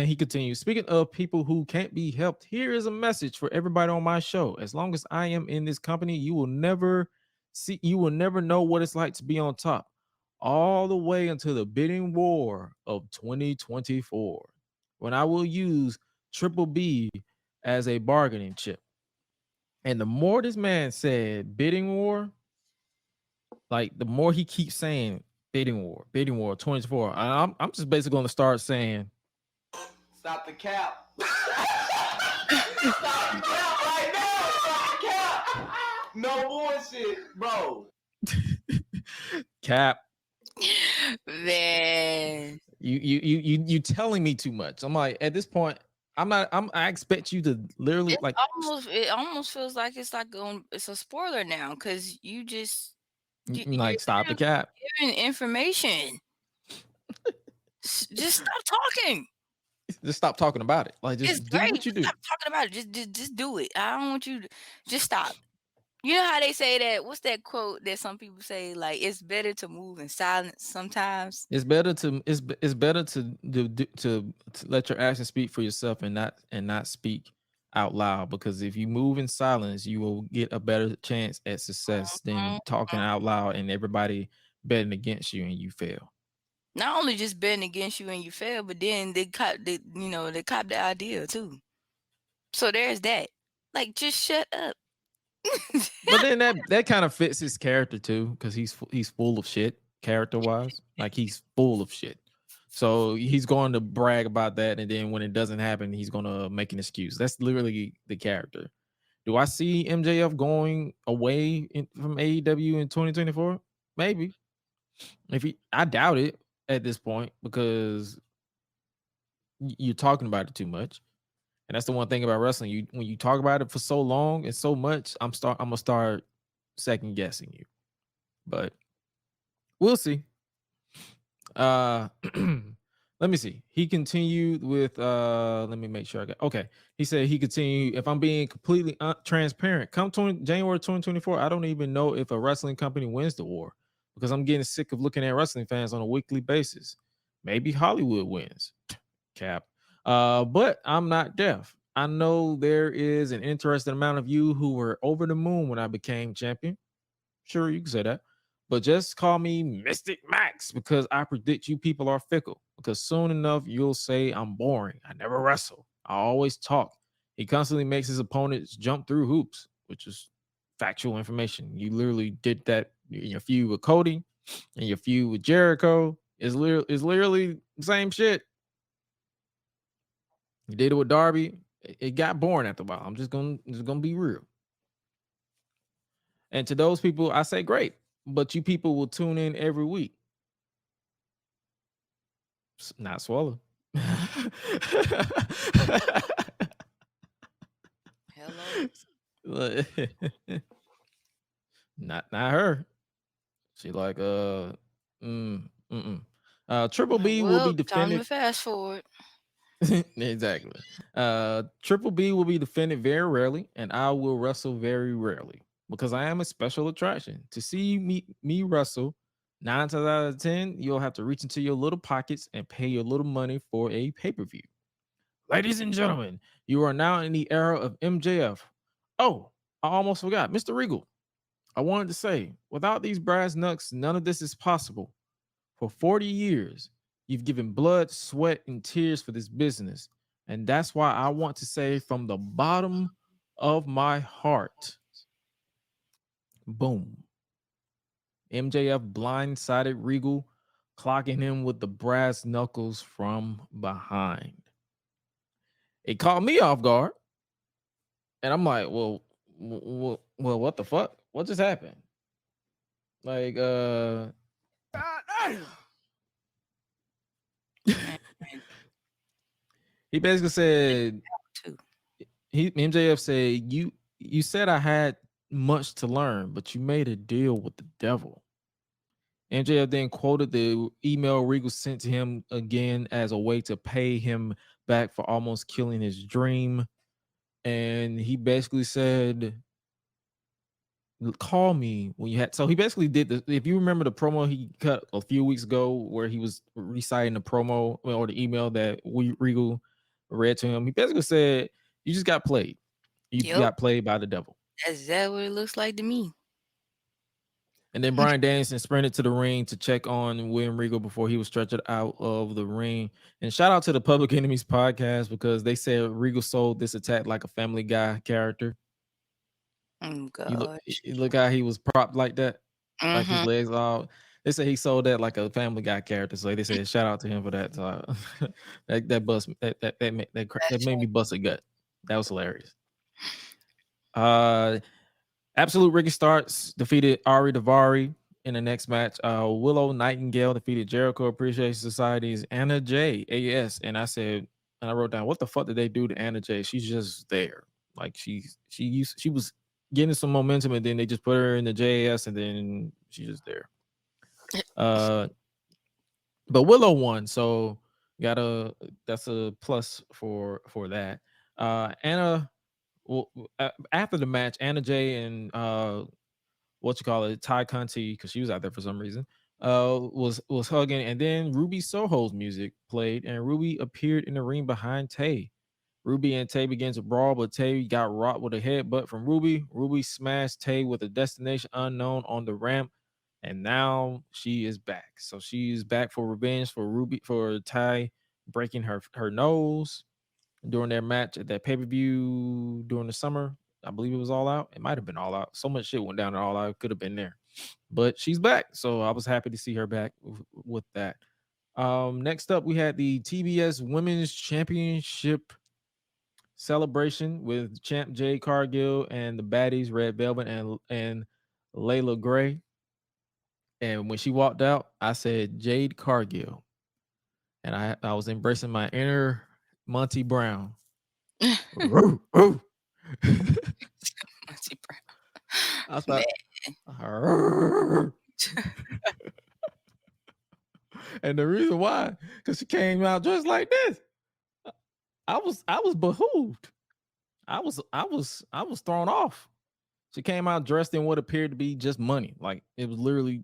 he continues, "Speaking of people who can't be helped, here is a message for everybody on my show. As long as I am in this company, you will never know what it's like to be on top, all the way until the bidding war of 2024, when I will use Triple B as a bargaining chip." And the more this man said bidding war, like the more he keeps saying bidding war 24. I'm just basically going to start saying, "Stop the cap." Stop the cap right now. Stop the cap. No bullshit, bro. Cap. Man, You telling me too much. I'm like, at this point, I expect you to literally it almost feels like it's a spoiler now because you just You're stop the cap. giving information. Just stop talking. Just stop talking about it. Like, It's just do great. what you do. Stop talking about it. Just do it. I don't want you to just stop. You know how they say that? What's that quote that some people say? Like, it's better to move in silence sometimes. It's better to let your actions speak for yourself and not speak out loud, because if you move in silence, you will get a better chance at success than talking out loud and everybody betting against you and you fail. Not only just betting against you and you fail, but then they cop the idea too. So there's that. Like, just shut up. But then that kind of fits his character too, because he's full of shit character wise. Like, he's full of shit. So he's going to brag about that, and then when it doesn't happen, he's going to make an excuse. That's literally the character. Do I see MJF going away from AEW in 2024? Maybe. I doubt it at this point, because you're talking about it too much. And that's the one thing about wrestling. When you talk about it for so long and so much, I'm gonna start second guessing you. But we'll see. Let me see. He continued with let me make sure I got okay. He said he continued, if I'm being completely transparent, come January 2024, I don't even know if a wrestling company wins the war, because I'm getting sick of looking at wrestling fans on a weekly basis. Maybe Hollywood wins. Cap. But I'm not deaf. I know there is an interesting amount of you who were over the moon when I became champion. Sure, you can say that. But just call me Mystic Max, because I predict you people are fickle. Because soon enough, you'll say I'm boring. I never wrestle. I always talk. He constantly makes his opponents jump through hoops, which is factual information. You literally did that in your feud with Cody and your feud with Jericho. Is literally the same shit. You did it with Darby. It got boring after a while. I'm just gonna be real. And to those people, I say great, but you people will tune in every week. Not Swallow. Hello. Not her. She like Triple B will be Time defended. to fast forward. Exactly. Triple B will be defended very rarely, and I will wrestle very rarely, because I am a special attraction. To see me wrestle, 9 times out of 10, you'll have to reach into your little pockets and pay your little money for a pay-per-view. Ladies and gentlemen, you are now in the era of MJF. Oh, I almost forgot. Mr. Regal, I wanted to say, without these brass knucks, none of this is possible. For 40 years, you've given blood, sweat, and tears for this business. And that's why I want to say from the bottom of my heart, boom. MJF blindsided Regal, clocking him with the brass knuckles from behind. It caught me off guard. And I'm like, well, what the fuck? What just happened? Like, he basically said, MJF said, you said I had much to learn, but you made a deal with the devil. MJF then quoted the email Regal sent to him again as a way to pay him back for almost killing his dream. And he basically said, call me when you had. So he basically did this. If you remember the promo he cut a few weeks ago, where he was reciting the promo or the email that Regal read to him, he basically said, you just got played. You got played by the devil. That's that what it looks like to me. And then Bryan Danielson sprinted to the ring to check on William Regal before he was stretched out of the ring. And shout out to the Public Enemies podcast, because they said Regal sold this attack like a Family Guy character. Oh God! You look how he was propped like that, like his legs out. They say he sold that like a Family Guy character. So they said shout out to him for that. So that made me bust a gut. That was hilarious. Absolute Ricky Starks defeated Ari Daivari in the next match. Willow Nightingale defeated Jericho Appreciation Society's Anna J. AS. And I wrote down, what the fuck did they do to Anna J? She's just there. Like she was getting some momentum, and then they just put her in the JAS, and then she's just there. But Willow won, so that's a plus for that. Anna, well, after the match, Anna Jay and Ty Conti, because she was out there for some reason, was hugging, and then Ruby Soho's music played, and Ruby appeared in the ring behind Tay. Ruby and Tay began to brawl, but Tay got rocked with a headbutt from Ruby. Ruby smashed Tay with a destination unknown on the ramp, and now she is back. So she's back for revenge for Tay breaking her nose during their match at that pay-per-view during the summer. I believe it was All Out. It might have been All Out. So much shit went down at All Out. It could have been there. But she's back. So I was happy to see her back with that. Next up, we had the TBS Women's Championship celebration with Champ Jade Cargill and the baddies Red Velvet and Layla Gray. And when she walked out, I said Jade Cargill. And I was embracing my inner Monty Brown. Monty Brown. I thought, and the reason why, because she came out just like this. I was behooved. I was thrown off. She came out dressed in what appeared to be just money. Like it was literally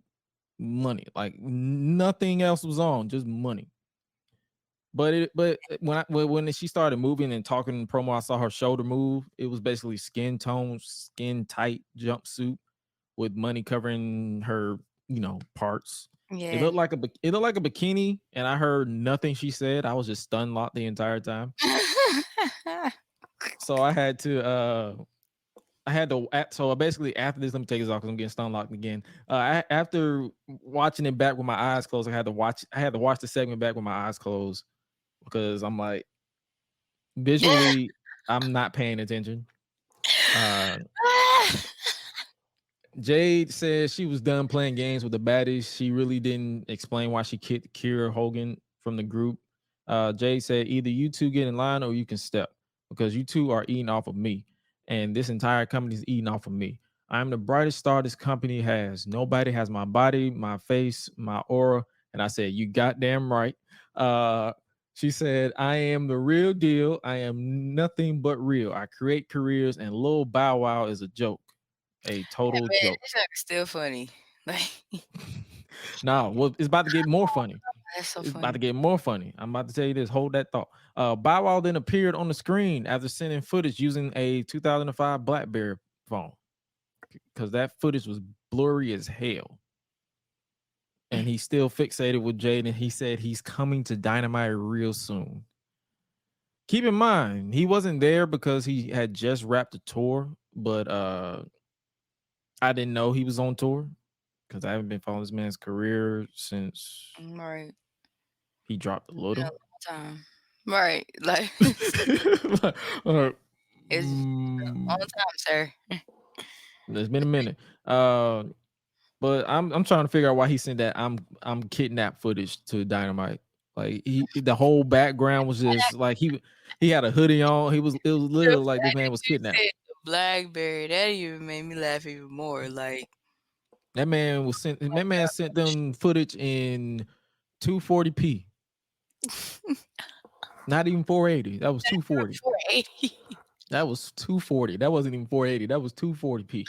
money. Like nothing else was on, just money. But when she started moving and talking in the promo, I saw her shoulder move. It was basically skin tight jumpsuit with money covering her, parts. Yeah. It looked like a bikini, and I heard nothing she said. I was just stunned locked the entire time. So I had to. So basically after this, let me take this off because I'm getting stun locked again. After watching it back with my eyes closed, I had to watch the segment back with my eyes closed because I'm like, visually, I'm not paying attention. Jade said she was done playing games with the baddies. She really didn't explain why she kicked Kiera Hogan from the group. Jade said, either you two get in line or you can step because you two are eating off of me. And this entire company is eating off of me. I'm the brightest star this company has. Nobody has my body, my face, my aura. And I said, you goddamn right. She said, I am the real deal. I am nothing but real. I create careers, and Lil Bow Wow is a joke. A total joke. This is still funny. Like, no, well, it's about to get more funny. That's so it's funny. about to get more funny. I'm about to tell you this. Hold that thought. Bow Wow then appeared on the screen after sending footage using a 2005 BlackBerry phone because that footage was blurry as hell. And he's still fixated with Jade, and he said he's coming to Dynamite real soon. Keep in mind, he wasn't there because he had just wrapped a tour, but I didn't know he was on tour because I haven't been following this man's career since he dropped a little. Time. Right. Like it's on time, sir. It's been a minute. But I'm trying to figure out why he sent that I'm kidnapped footage to Dynamite. Like the whole background was just like he had a hoodie on. It was literally like this man was kidnapped. BlackBerry, that even made me laugh even more. Like that man sent them footage in 240p. Not even 480. That was 240. 480. That was 240. That wasn't even 480. That was 240p.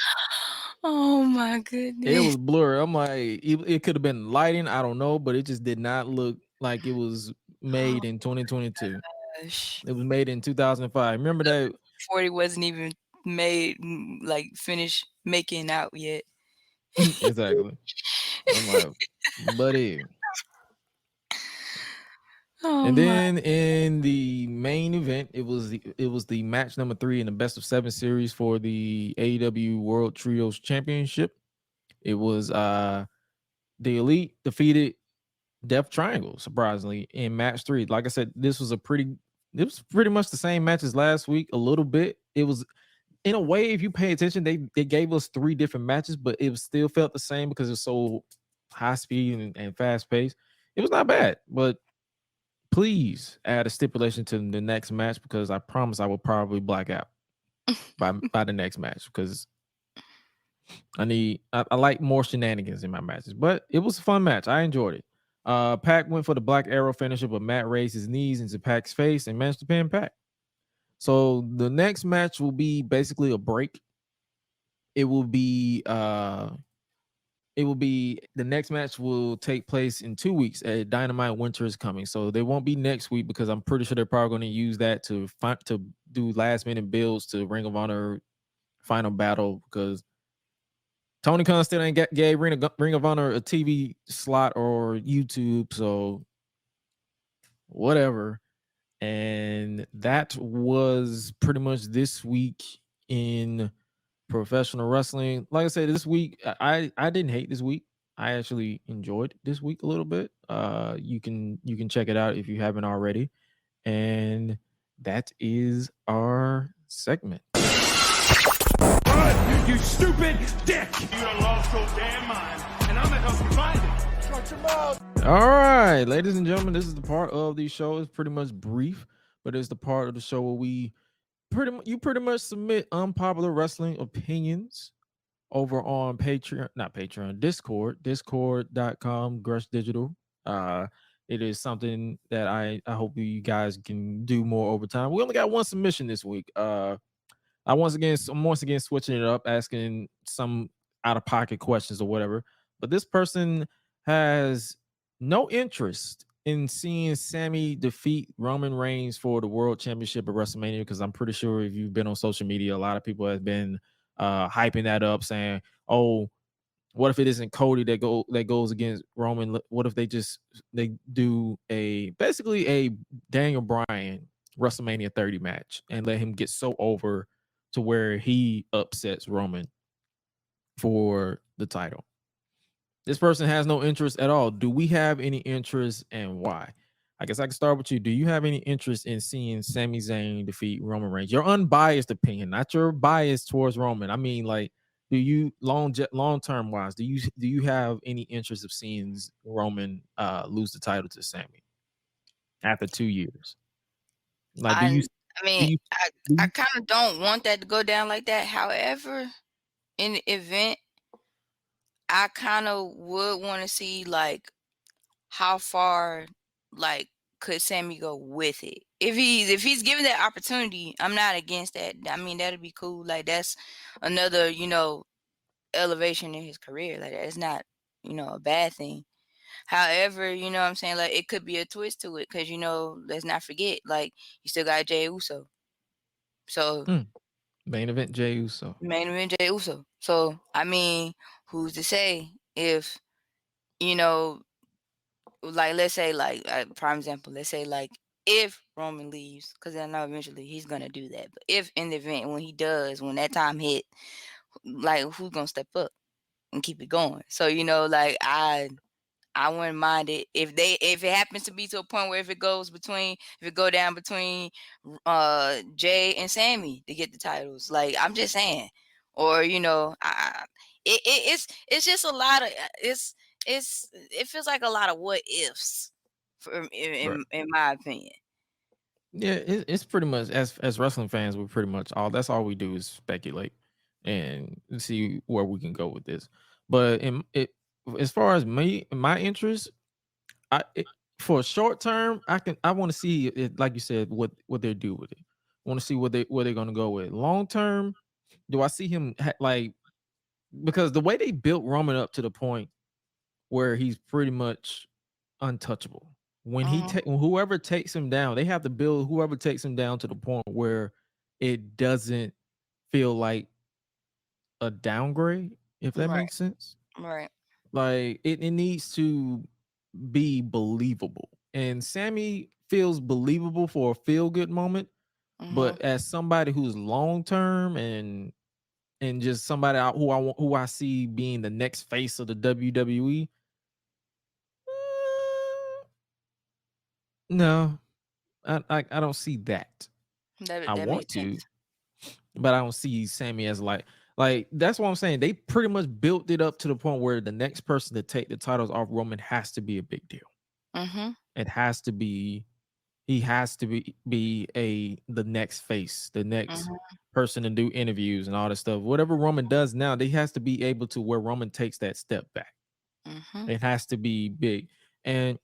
Oh my goodness. It was blurry. I'm like, it could have been lighting. I don't know, but it just did not look like it was made in 2022. Gosh. It was made in 2005. Remember that 40 wasn't even made, like finished making out yet. Exactly. I'm like, buddy. Oh, and then in the main event, it was the match number 3 in the best of 7 series for the AEW World Trios Championship. It was the Elite defeated Death Triangle, surprisingly, in match 3. Like I said, this was pretty much the same match as last week, a little bit. It was, in a way, if you pay attention, they gave us 3 different matches, but it still felt the same because it was so high speed and fast paced. It was not bad, but please add a stipulation to the next match because I promise I will probably black out by the next match because I like more shenanigans in my matches, but it was a fun match. I enjoyed it. Pac went for the Black Arrow finisher, but Matt raised his knees into Pac's face and managed to pin Pac. So the next match will be basically a break. It will be the next match will take place in 2 weeks at Dynamite Winter is Coming. So they won't be next week because I'm pretty sure they're probably going to use that to do last minute builds to Ring of Honor Final Battle, because Tony Khan still ain't gave Ring of Honor a TV slot or YouTube, so whatever. And that was pretty much this week in professional wrestling. Like I said, this week I didn't hate this week. I actually enjoyed this week a little bit. You can check it out if you haven't already. And that is our segment. You stupid dick! You done lost your damn mind, and I'm gonna help you find it. Shut your mouth. All right, ladies and gentlemen, this is the part of the show. It's pretty much brief, but it's the part of the show where we pretty much submit unpopular wrestling opinions over on Discord, discord.com, Gresh Digital. It is something that I hope you guys can do more over time. We only got one submission this week. I'm once again switching it up, asking some out of pocket questions or whatever. But this person has no interest in seeing Sammy defeat Roman Reigns for the World Championship at WrestleMania, because I'm pretty sure if you've been on social media, a lot of people have been hyping that up, saying, "Oh, what if it isn't Cody that goes against Roman? What if they do basically a Daniel Bryan WrestleMania 30 match and let him get so over to where he upsets Roman for the title?" This person has no interest at all. Do we have any interest, and why? I guess I can start with you. Do you have any interest in seeing Sami Zayn defeat Roman Reigns? Your unbiased opinion, not your bias towards Roman. I mean, like, do you long term wise, do you have any interest of seeing Roman lose the title to Sami after 2 years? Like, I kind of don't want that to go down like that. However, in the event, I kind of would want to see, like, how far, like, could Sammy go with it. If he's given that opportunity, I'm not against that. I mean, that'd be cool. Like, that's another, elevation in his career. Like, that's not, a bad thing. However, you know what I'm saying? Like, it could be a twist to it because, let's not forget, like, you still got Jey Uso. So, main event Jey Uso. So, I mean, who's to say if, like, let's say, like, prime example, let's say, like, if Roman leaves, because I know eventually he's going to do that. But if in the event, when that time hit, like, who's going to step up and keep it going? So, like, I wouldn't mind it if it happens to be to a point where if it go down between Jay and Sammy to get the titles. Like, I'm just saying, or it's just a lot of it feels like a lot of what ifs in my opinion. Yeah, it's pretty much, as wrestling fans, we're pretty much that's all we do is speculate and see where we can go with this. But as far as my interest, for a short term, I want to see it, like you said, what they do with it. I want to see where they're going to go with it. Long term, do I see him because the way they built Roman up to the point where he's pretty much untouchable. When whoever takes him down, they have to build whoever takes him down to the point where it doesn't feel like a downgrade, if that makes sense. Right. Like, it needs to be believable. And Sammy feels believable for a feel-good moment, but as somebody who's long-term and just somebody who I see being the next face of the WWE, no, I don't see that. I want to, but I don't see Sammy as like that's what I'm saying. They pretty much built it up to the point where the next person to take the titles off Roman has to be a big deal. It has to be. He has to be the next face, the next person to do interviews and all that stuff. Whatever Roman does now, they has to be able to where Roman takes that step back. It has to be big. And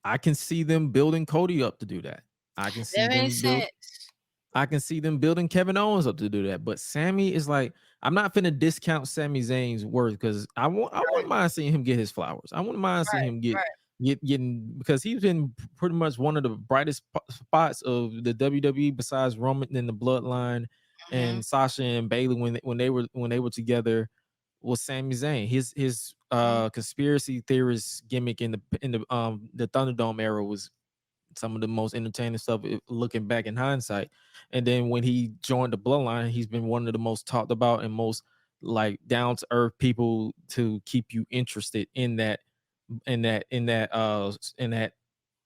I can see them building Cody up to do that. I can see That them makes sense. building Kevin Owens up to do that. But Sammy is like, I'm not finna discount Sami Zayn's worth because I wouldn't mind seeing him get his flowers. I wouldn't mind seeing him getting because he's been pretty much one of the brightest spots of the WWE besides Roman in the Bloodline and Sasha and Bayley when they were together was Sami Zayn. His conspiracy theorist gimmick in the Thunderdome era was some of the most entertaining stuff looking back in hindsight. And then when he joined the Bloodline, he's been one of the most talked about and most like down to earth people to keep you interested in that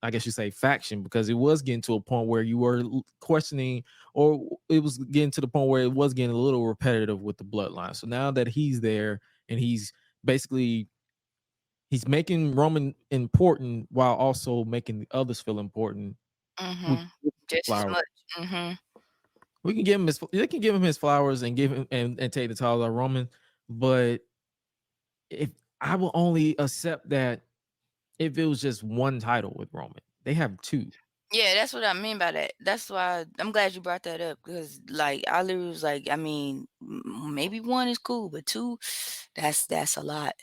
I guess you say faction, because it was getting to a point where you were questioning, or it was getting to the point where it was getting a little repetitive with the Bloodline. So now that he's there and he's making Roman important while also making the others feel important. Just as much. We can give him his flowers and give him and take the title of Roman, but if I will only accept that if it was just one title with Roman. They have two. Yeah, that's what I mean by that. That's why I'm glad you brought that up, because like I literally was like, I mean, maybe one is cool, but two, that's a lot.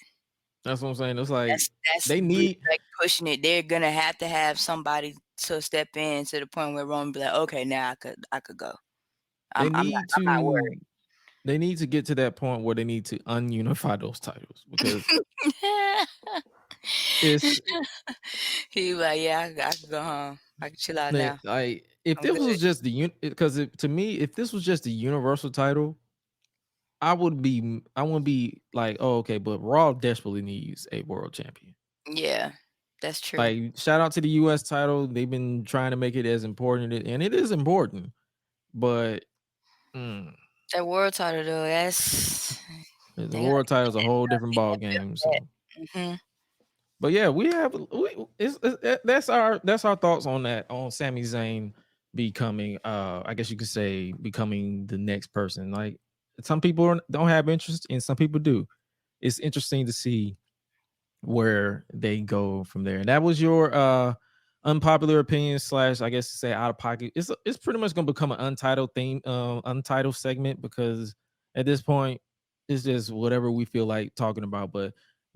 That's what I'm saying. It's like That's they really, need like pushing it. They're gonna have to have somebody to step in to the point where Roman be like, okay, now I could go. I'm not worried. They need to get to that point where they need to ununify those titles, because it's he like, yeah, I could go home. I can chill out now. like if I'm this good. was just to me, if this was just the universal title, I wouldn't be like, oh, okay, but Raw desperately needs a world champion. Yeah, that's true. Like, shout out to the US title. They've been trying to make it as important, and it is important, but that world title though, that's the world title is a whole different ball game. So, but yeah, that's our thoughts on that, on Sami Zayn becoming, I guess you could say, becoming the next person. Like, some people don't have interest, and some people do. It's interesting to see where they go from there. And that was your unpopular opinion / I guess say out of pocket. It's pretty much gonna become an untitled theme, untitled segment, because at this point it's just whatever we feel like talking about. But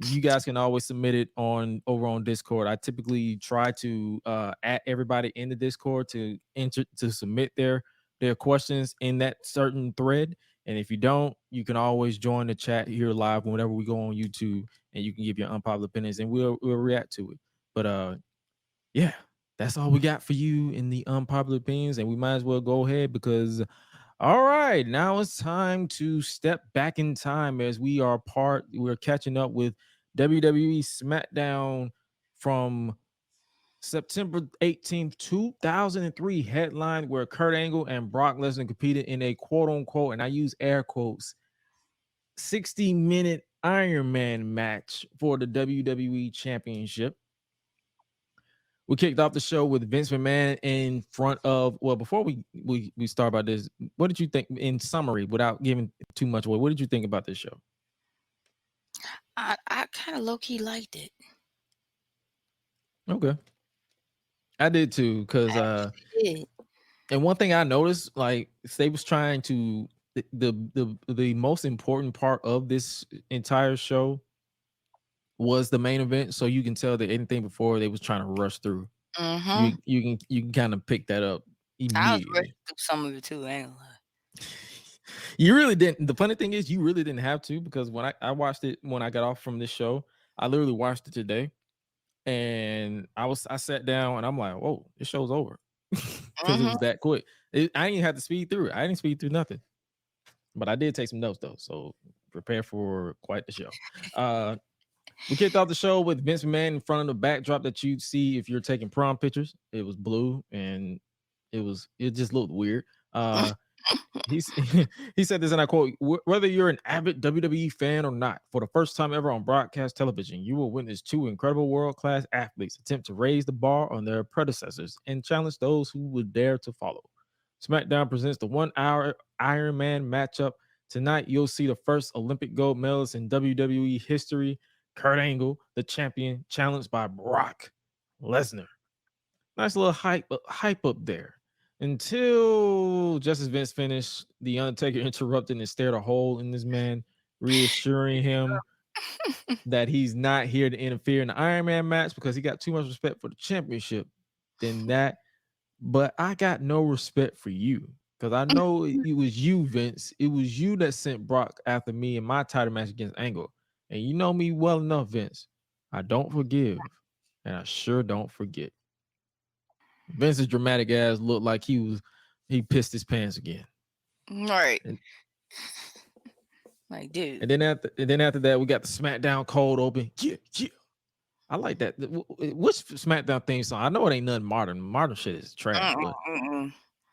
you guys can always submit it over on Discord. I typically try to add everybody in the Discord to submit their questions in that certain thread. And if you don't, you can always join the chat here live whenever we go on YouTube, and you can give your unpopular opinions, and we'll react to it. But yeah, that's all we got for you in the unpopular opinions, and we might as well go ahead, because all right, now it's time to step back in time, as we're catching up with WWE SmackDown from September 18th, 2003 headline, where Kurt Angle and Brock Lesnar competed in a quote-unquote, and I use air quotes, 60-minute Iron Man match for the WWE Championship. We kicked off the show with Vince McMahon in front of, well, before we start about this, what did you think, in summary, without giving too much away, what did you think about this show? I kind of low-key liked it. Okay. I did too, because and one thing I noticed, like, they was trying to the most important part of this entire show was the main event, so you can tell that anything before they was trying to rush through. You can kind of pick that up immediately. I was rushing through some of it too, I ain't gonna lie. You really didn't. The funny thing is, you really didn't have to, because when I watched it when I got off from this show, I literally watched it today. And I sat down and I'm like, whoa, this show's over, because it was that quick. I didn't have to speed through it. I didn't speed through nothing, but I did take some notes though, so prepare for quite the show. We kicked off the show with Vince McMahon in front of the backdrop that you'd see if you're taking prom pictures. It was blue, and it just looked weird. He said this, and I quote, "Whether you're an avid WWE fan or not, for the first time ever on broadcast television, you will witness two incredible world-class athletes attempt to raise the bar on their predecessors and challenge those who would dare to follow. SmackDown presents the 1 hour Iron Man matchup. Tonight, you'll see the first Olympic gold medalist in WWE history, Kurt Angle, the champion, challenged by Brock Lesnar. Nice little hype up there. Until just as Vince finished, The Undertaker interrupted and stared a hole in this man, reassuring him that he's not here to interfere in the Iron Man match because he got too much respect for the championship than that. But I got no respect for you because I know it was you, Vince. It was you that sent Brock after me in my title match against Angle. And you know me well enough, Vince. I don't forgive, and I sure don't forget. Vince's dramatic ass looked like he pissed his pants again. Right. And, like, dude. And then after that, we got the SmackDown cold open. Yeah. I like that. Which SmackDown theme song? I know it ain't nothing modern. Modern shit is trash. But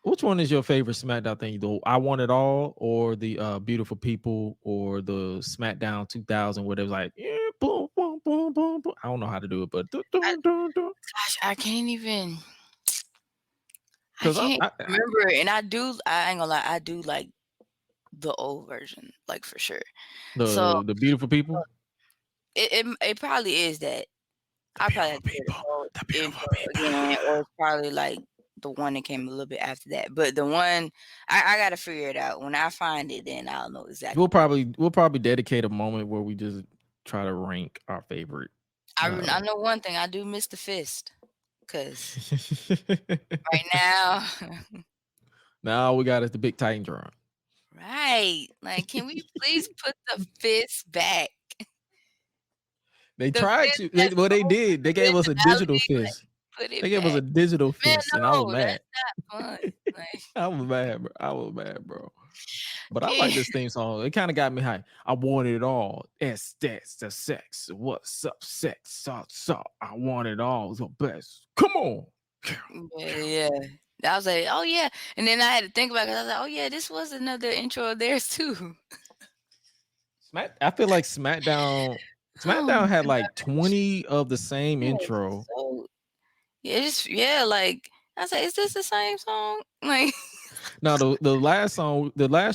which one is your favorite SmackDown thing? The I Want It All, or the Beautiful People, or the SmackDown 2000, where it was like, yeah, boom, boom, boom, boom, boom. I don't know how to do it, but gosh, I can't even. I can't remember it. And I ain't gonna lie, I do like the old version, like for sure. The Beautiful People. It probably is that. I probably have to hear the beautiful people again, or it's probably like the one that came a little bit after that. But the one I gotta figure it out. When I find it, then I'll know exactly. We'll probably dedicate a moment where we just try to rank our favorite. I know one thing. I do miss the fist, because right now we got is the Big Titan drum. Right. Like, can we please put the fist back? They tried to. They did. They gave us a digital fist. They gave us a digital fist, and I was mad. That's not fun. Like, I was mad, bro. But I like this theme song. It kind of got me hyped. I want it all. That's the sex. What's up, sex? Salt. I want it all. The best. Come on. Yeah. I was like, oh yeah. And then I had to think about it. I was like, oh yeah, this was another intro of theirs too. I feel like SmackDown had like 20 of the same intro. So, like I was like, is this the same song? Like, no, the last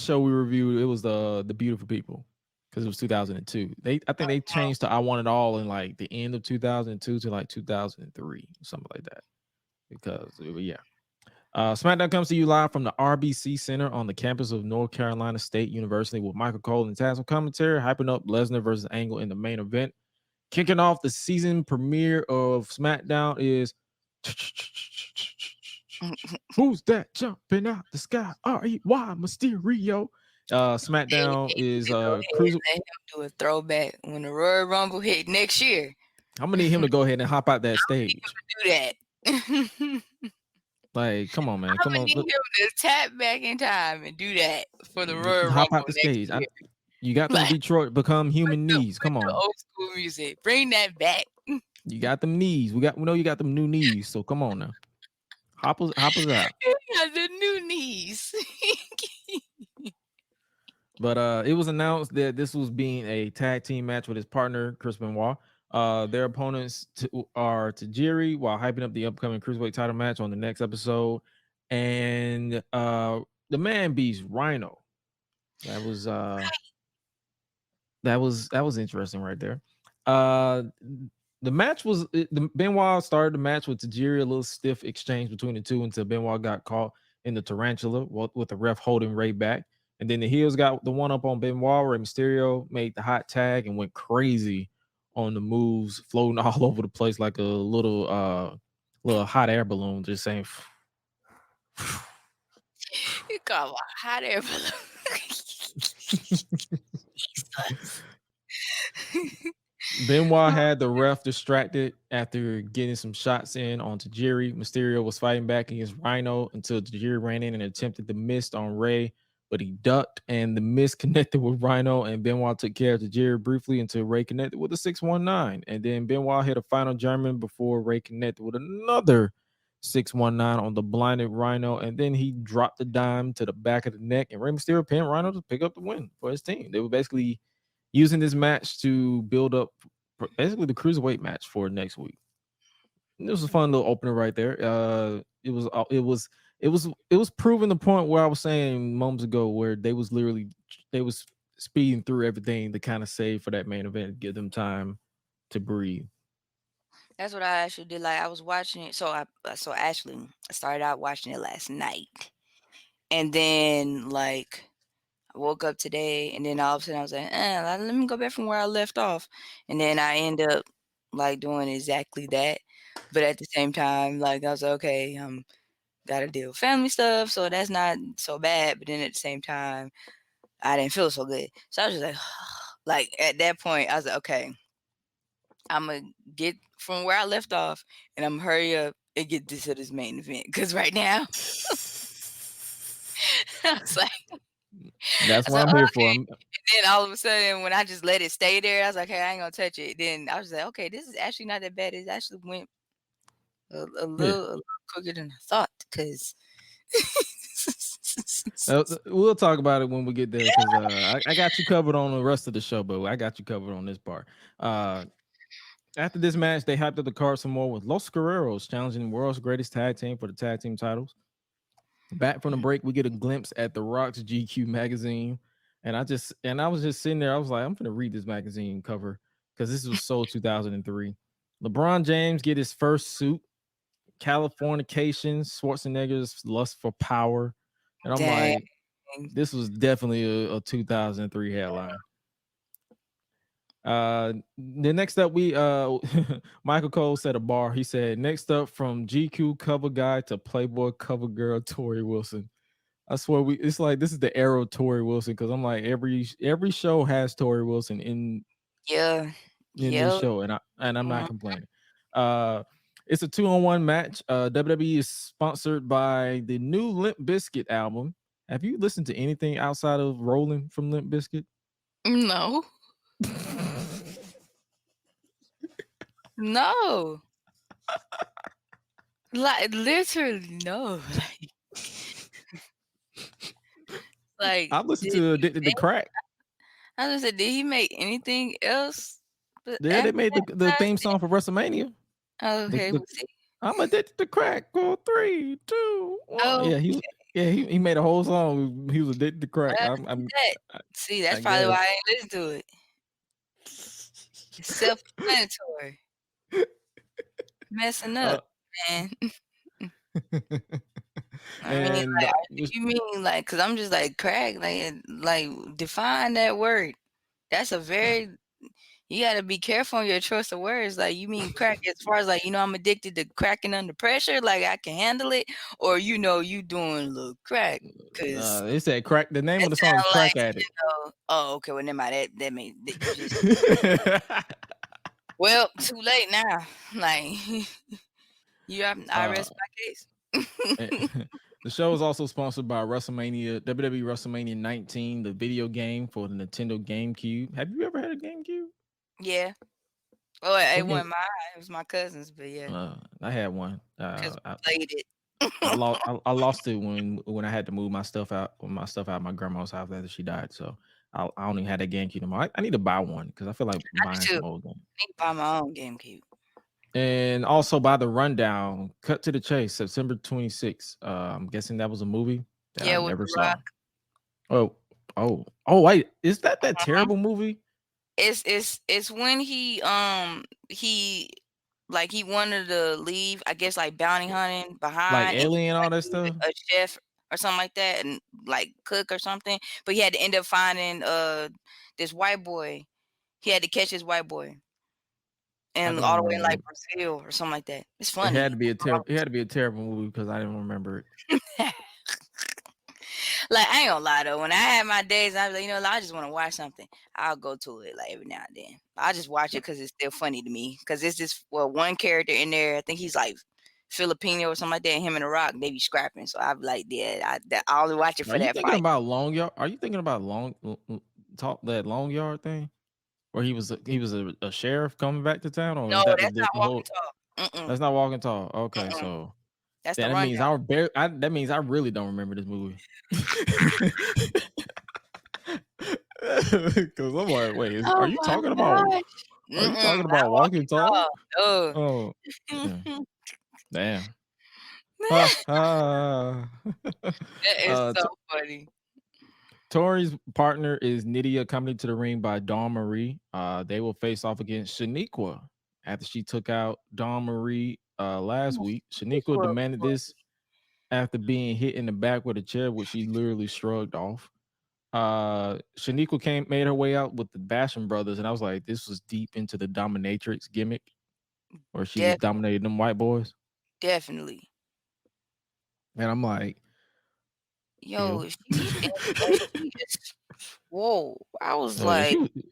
show we reviewed, it was the Beautiful People, because it was 2002. I think they changed to I Want It All in like the end of 2002 to like 2003, something like that. Because SmackDown comes to you live from the RBC Center on the campus of North Carolina State University, with Michael Cole and Taz on commentary, hyping up Lesnar versus Angle in the main event. Kicking off the season premiere of SmackDown is who's that jumping out the sky? R.E.Y. Mysterio. SmackDown is cruiser. Let him do a throwback when the Royal Rumble hit next year. I'm gonna need him to go ahead and hop out that stage. Do that. Like, come on, man. Come on. Need him to tap back in time and do that for the Royal Rumble. Hop out the stage. You got them Detroit Become Human knees. Come on. Old school music. Bring that back. You got them knees. We know you got them new knees. So come on now. Hop us out. Yeah, the new knees. But it was announced that this was being a tag team match with his partner, Chris Benoit. Their opponents are Tajiri, while hyping up the upcoming Cruiserweight title match on the next episode. And the man beats Rhino. That was interesting right there. The match was Benoit started the match with Tajiri, a little stiff exchange between the two until Benoit got caught in the tarantula with the ref holding Ray back. And then the heels got the one up on Benoit. Rey Mysterio made the hot tag and went crazy on the moves, floating all over the place like a little hot air balloon, just saying. You call a hot air balloon. Benoit had the ref distracted after getting some shots in on Tajiri. Mysterio was fighting back against Rhino until Tajiri ran in and attempted the mist on Ray, but he ducked, and the mist connected with Rhino, and Benoit took care of Tajiri briefly until Ray connected with a 619. And then Benoit hit a final German before Ray connected with another 619 on the blinded Rhino, and then he dropped the dime to the back of the neck, and Rey Mysterio pinned Rhino to pick up the win for his team. They were basically using this match to build up basically the Cruiserweight match for next week. It was a fun little opener right there. It was it was proving the point where I was saying moments ago, where they was speeding through everything to kind of save for that main event, give them time to breathe. That's what I actually did. Like I was watching it. So actually I started out watching it last night. And then like I woke up today and then all of a sudden I was like, let me go back from where I left off. And then I end up like doing exactly that. But at the same time, like I was like, okay, gotta deal with family stuff, so that's not so bad. But then at the same time, I didn't feel so good. So I was just like, like at that point, I was like, okay, I'm gonna get from where I left off, and I'm gonna hurry up and get to this main event. Because right now, I was like, That's what I'm here for. and then all of a sudden, when I just let it stay there, I was like, hey, I ain't gonna touch it. Then I was like, okay, this is actually not that bad. It actually went a little quicker than I thought. Because we'll talk about it when we get there, because I got you covered on the rest of the show, but I got you covered on this part. After this match, they hyped up the card some more with Los Guerreros challenging the world's greatest tag team for the tag team titles. Back from the break, we get a glimpse at The Rock's GQ magazine, and I was just sitting there. I was like, I'm gonna read this magazine cover because this was sold 2003. LeBron James get his first suit. Californication, Schwarzenegger's lust for power, and I'm like, this was definitely a 2003 headline. The next up, we Michael Cole set a bar. He said, next up, from GQ cover guy to Playboy cover girl Tori Wilson. I swear, it's like this is the era of Tori Wilson, because I'm like, every show has Tori Wilson in this show, and I'm not complaining. It's a 2-on-1 match. WWE is sponsored by the new Limp Bizkit album. Have you listened to anything outside of Rolling from Limp Bizkit? No. No. Like literally no. Like I've listened to Addicted to Crack. I was said, did he make anything else? Yeah, they made the theme song for WrestleMania. Okay, I'm addicted to crack. 4, 3, 2, 1. Oh, yeah, he made a whole song. He was addicted to crack. See, that's probably why I ain't listen to it. It's self-explanatory. Messing up, man. I mean, like, you mean like, because I'm just like crack, like define that word. That's a very, you got to be careful on your choice of words. Like, you mean crack as far as like, I'm addicted to cracking under pressure, like I can handle it, or you doing a little crack. Because they said crack. The name of the song is Crack Addict. Oh, okay. Well, never mind. That made well, too late now. Like, I rest my case. The show is also sponsored by WWE WrestleMania 19, the video game for the Nintendo GameCube. Have you ever had a GameCube? Yeah. Oh, it wasn't mine. It was my cousin's, but yeah. I had one. I played it. I lost it when I had to move my stuff out of my grandma's house after she died. So I only had a GameCube anymore. I need to buy one because I feel like buying some old game. I need to buy my own GameCube. And also by the rundown, cut to the chase, September 26th. I'm guessing that was a movie that I never saw. Oh, wait, is that terrible movie? It's when he wanted to leave, I guess, like bounty hunting behind, like Alien and all that stuff, a chef or something like that, and like cook or something. But he had to end up finding this white boy. He had to catch this white boy. And all the way in like Brazil or something like that. It's funny. It had to be a terrible movie because I didn't remember it. Like, I ain't gonna lie though. When I had my days, I was like, I just want to watch something. I'll go to it like every now and then. I just watch it because it's still funny to me. Because it's just one character in there. I think he's like Filipino or something like that. And him and The Rock, they be scrapping. So I'm like, yeah, I only watch it for that fight. Are you thinking about that Long Yard thing? Or he was a sheriff coming back to town, or no, that's not Walking Tall. That's not Walking Tall. Okay, so that means I really don't remember this movie. Because I'm like, wait, are you talking about? Are you talking about Walking Tall? Oh, damn. That is uh, so funny. Tori's partner is Nydia, accompanied to the ring by Dawn Marie. They will face off against Shaniqua after she took out Dawn Marie last week. Shaniqua demanded this after being hit in the back with a chair, which she literally shrugged off. Shaniqua made her way out with the Basham brothers, and I was like, this was deep into the dominatrix gimmick, where she was dominating them white boys. Definitely. And I'm like, Yo, ew. she is whoa. I was Oh,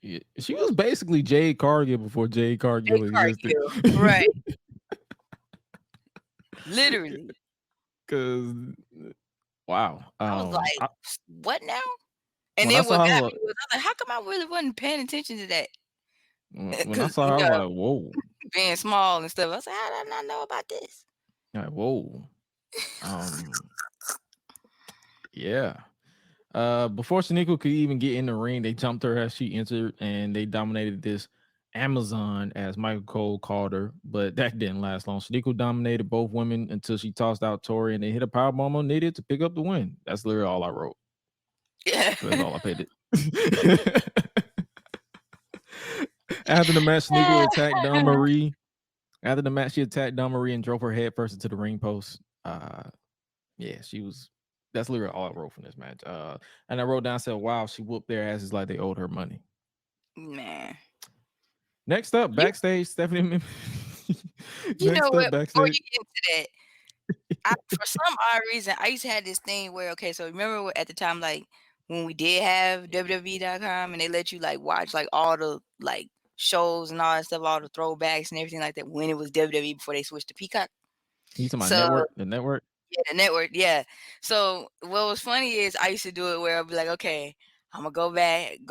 yeah, like, she was basically Jade Cargill before Jade Cargill existed. Cargill. Right. Literally. Because wow, I was like, what now? And when I then what saw got her, me was, I was like, how come I really wasn't paying attention to that? when I saw her, I was like, whoa, being small and stuff. I was like, how did I not know about this? like, whoa, yeah. Before Shaniqua could even get in the ring, they jumped her as she entered, and they dominated this Amazon, as Michael Cole called her. But that didn't last long. Shaniqua dominated both women until she tossed out Tori, and they hit a powerbomb on Nydia to pick up the win. That's literally all I wrote. Yeah, that's all I paid it. After the match, Shaniqua attacked Dawn Marie. After the match, she attacked Dawn Marie and drove her head first into the ring post. Yeah, she was. That's literally all I wrote from this match. And I wrote down, said, "Wow, she whooped their asses like they owed her money." man. Next up, backstage, Stephanie. You know what? Before you backstage. get into that, for some odd reason, I used to have this thing where, okay, so remember at the time, like when we did have WWE.com and they let you like watch like all the like shows and all that stuff, all the throwbacks and everything like that when it was WWE before they switched to Peacock. You talking about the network? Yeah, the network. Yeah. So what was funny is I used to do it where I'd be like, okay, I'm gonna go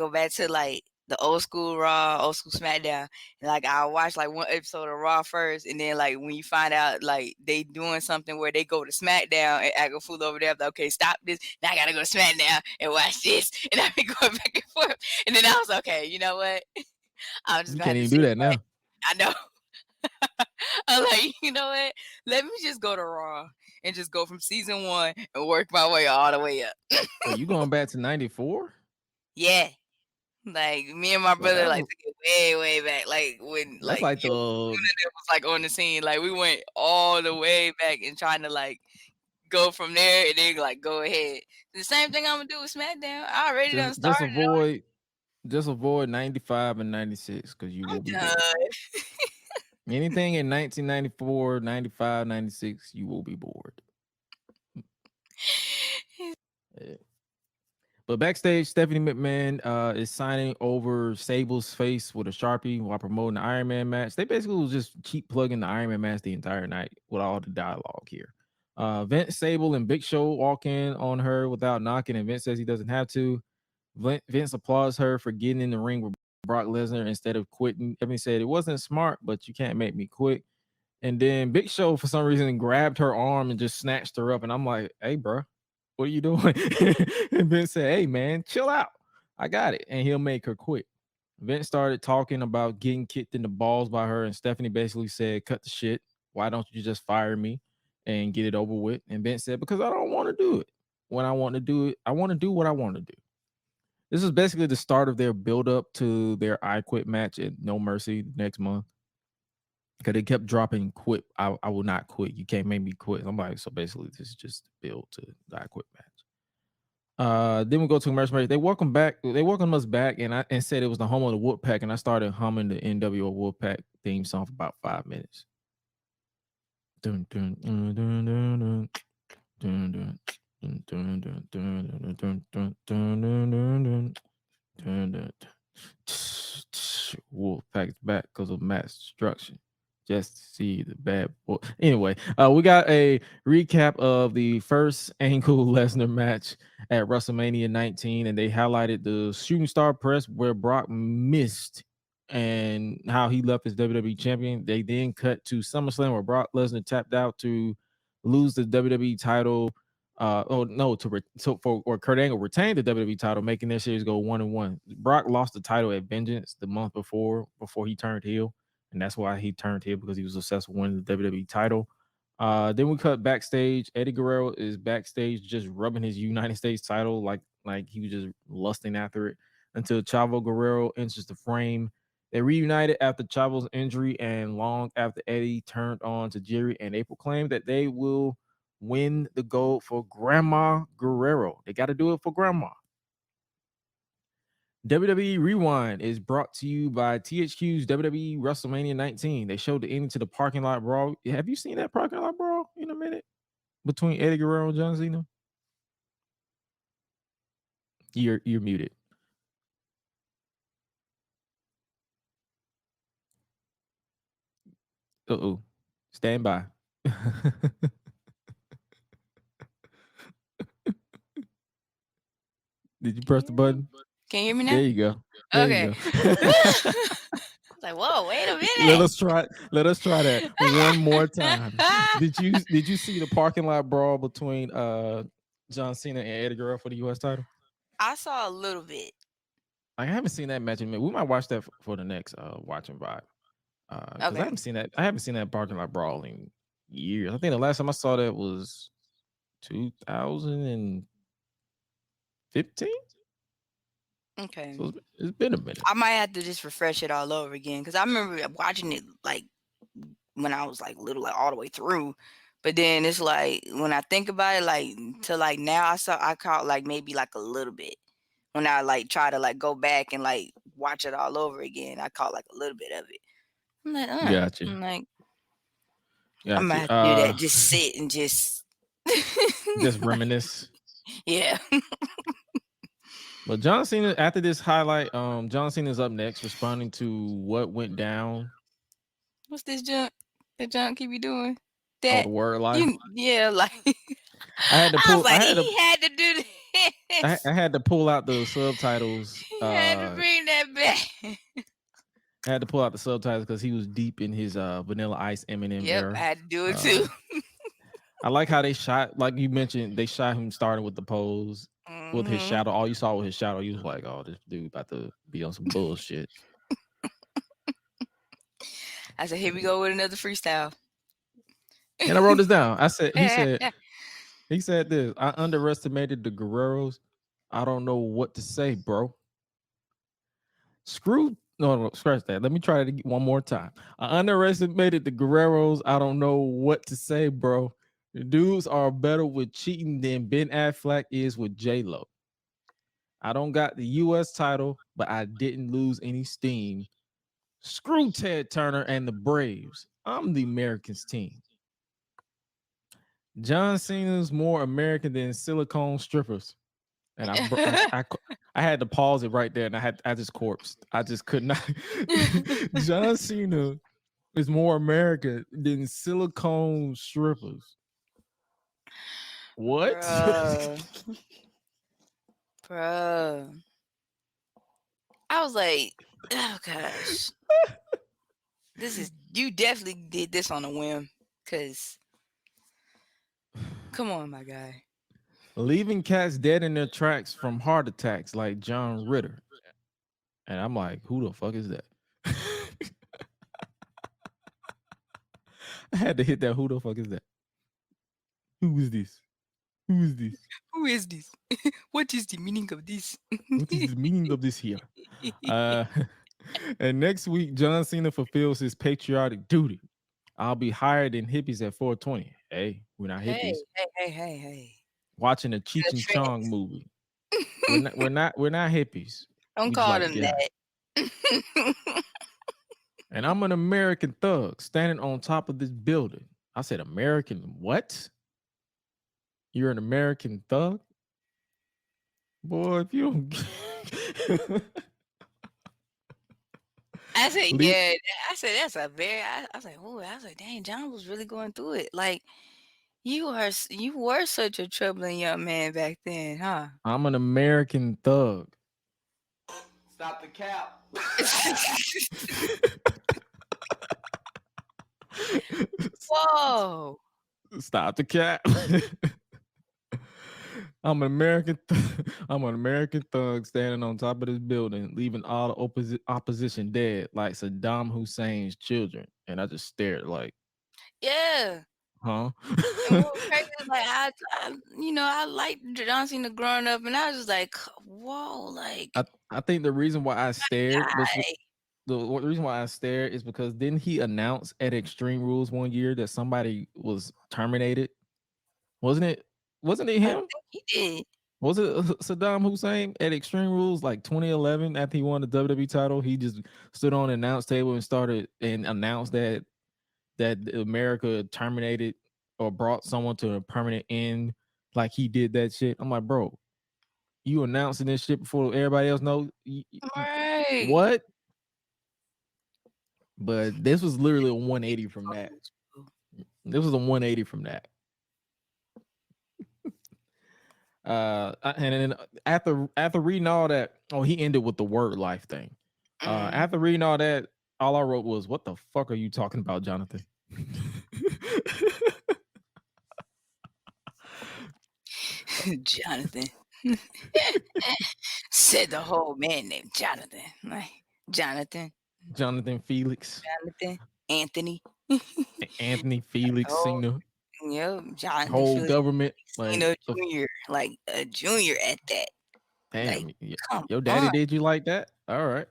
back to like the old school Raw, old school SmackDown, and like I'll watch like one episode of Raw first, and then like when you find out like they doing something where they go to SmackDown and act a fool over there, like, okay, stop this. Now I gotta go to SmackDown and watch this, and I've been going back and forth. And then I was okay, you know what? I'm just You gonna can't have even to do that now. I know. I'm like, you know what? Let me just go to Raw and just go from season 1 and work my way all the way up. Wait, you going back to '94? Yeah. Like me and my brother like to get way back. Like when that's like the was like on the scene. Like we went all the way back and trying to like go from there and then like go ahead. The same thing I'm gonna do with SmackDown. I already done started. Just avoid 95 and 96 because you will be bored. Anything in 1994, 95, 96, you will be bored. Yeah. But backstage, Stephanie McMahon is signing over Sable's face with a Sharpie while promoting the Iron Man match. They basically will just keep plugging the Iron Man match the entire night with all the dialogue here. Vince, Sable, and Big Show walk in on her without knocking, and Vince says he doesn't have to. Vince applauds her for getting in the ring with Brock Lesnar instead of quitting. Ebony said, it wasn't smart, but you can't make me quit. And then Big Show, for some reason, grabbed her arm and just snatched her up. And I'm like, hey, bro, what are you doing? And Vince said, hey, man, chill out. I got it. And he'll make her quit. Vince started talking about getting kicked in the balls by her. And Stephanie basically said, cut the shit. Why don't you just fire me and get it over with? And Vince said, because I don't want to do it. When I want to do it, I want to do what I want to do. This is basically the start of their build-up to their I Quit match at No Mercy next month. Because they kept dropping quit. I will not quit. You can't make me quit. I'm like, so basically this is just the build to the I Quit match. Then we go to commercial break. They welcomed us back and said it was the home of the Wolfpack, and I started humming the NWO Wolfpack theme song for about 5 minutes. Dun, dun, dun, dun, dun, dun, dun, dun. Wolfpack's back because of mass destruction. Just to see the bad boy. Anyway, we got a recap of the first Angle Lesnar match at WrestleMania 19, and they highlighted the shooting star press where Brock missed and how he left as WWE champion. They then cut to SummerSlam where Brock Lesnar tapped out to lose the WWE title. For Kurt Angle retained the WWE title, making their series go 1-1. Brock lost the title at Vengeance the month before he turned heel, and that's why he turned heel, because he was obsessed with winning the WWE title. Then we cut backstage. Eddie Guerrero is backstage just rubbing his United States title like he was just lusting after it until Chavo Guerrero enters the frame. They reunited after Chavo's injury and long after Eddie turned on to Jerry and April claimed that they will win the gold for Grandma Guerrero. They got to do it for Grandma. WWE Rewind is brought to you by THQ's WWE WrestleMania 19. They showed the ending to the parking lot brawl. Have you seen that parking lot brawl in a minute between Eddie Guerrero and John Cena? You're muted. Uh-oh. Stand by. Did you press the button? Can you hear me now? There you go. There you Okay. go. Like, whoa, wait a minute. Let us try that one more time. Did you see the parking lot brawl between John Cena and Eddie Guerrero for the US title? I saw a little bit. I haven't seen that match in a minute. We might watch that for the next watching vibe. Because Okay. I haven't seen that parking lot brawl in years. I think the last time I saw that was 2015. Okay. So it's been a minute. I might have to just refresh it all over again because I remember watching it like when I was like little, like all the way through. But then it's like when I think about it, like to like now, I caught like maybe like a little bit. When I like try to like go back and like watch it all over again, I caught like a little bit of it. I'm like, Gotcha. I'm like, Gotcha. I'm gonna have to do that. Just sit and just reminisce. Yeah. But John Cena, after this highlight, John Cena's up next, responding to what went down. What's this junk? That junk keep you doing? The word life. Yeah, like I had to pull. I was like, he had to do this. I had to pull out the subtitles. He had to bring that back. I had to pull out the subtitles because he was deep in his Vanilla Ice Eminem era. I had to do it too. I like how they shot, like you mentioned, they shot him starting with the pose with his shadow. All you saw was his shadow. You was like, oh, this dude about to be on some bullshit. I said, here we go with another freestyle. And I wrote this down. He said this. I underestimated the Guerreros. I don't know what to say, bro. No, scratch that. Let me try it one more time. I underestimated the Guerreros. I don't know what to say, bro. The dudes are better with cheating than Ben Affleck is with J-Lo. I don't got the U.S. title, but I didn't lose any steam. Screw Ted Turner and the Braves. I'm the Americans team. John Cena's more American than silicone strippers. And I had to pause it right there, and I just corpsed. I just could not. John Cena is more American than silicone strippers. What? Bro. I was like, oh gosh. You definitely did this on a whim, because come on, my guy. Leaving cats dead in their tracks from heart attacks like John Ritter. And I'm like, who the fuck is that? I had to hit that. Who the fuck is that? Who is this? Who is this? Who is this? What is the meaning of this? What is the meaning of this here? And next week, John Cena fulfills his patriotic duty. I'll be higher than hippies at 420. Hey, we're not hippies. Hey. Watching a Cheech and Chong movie. We're not hippies. Don't call them that. And I'm an American thug standing on top of this building. I said, American what? You're an American thug? Boy, if you don't... I said, yeah. I said, that's a very... I was like, dang, John was really going through it. Like, you were such a troubling young man back then, huh? I'm an American thug. Stop the cap. Whoa. Stop the cap. I'm an American thug standing on top of this building, leaving all the opposition dead like Saddam Hussein's children. And I just stared like, yeah. huh? And what was crazy is like I liked John Cena growing up, and I was just like, whoa, like I think the reason why I stared was guy. the reason why I stared is because didn't he announce at Extreme Rules one year that somebody was terminated? Wasn't it? Wasn't it I him? think he did. Was it Saddam Hussein at Extreme Rules like 2011 after he won the WWE title? He just stood on an announce table and started and announced that America terminated or brought someone to a permanent end. Like he did that shit. I'm like, bro, you announcing this shit before everybody else knows Right. what? But this was literally a 180 from that. This was a 180 from that. And then after reading all that, he ended with the word life thing. After reading all that, all I wrote was, "What the fuck are you talking about, Jonathan?" Jonathan. Said the whole man named Jonathan. Like Jonathan, Jonathan Felix, Anthony. Anthony Felix, Oh, Cena, Jonathan whole Felix government, like Junior, like a junior at that. damn, Like, come your daddy on, did you like that? All right.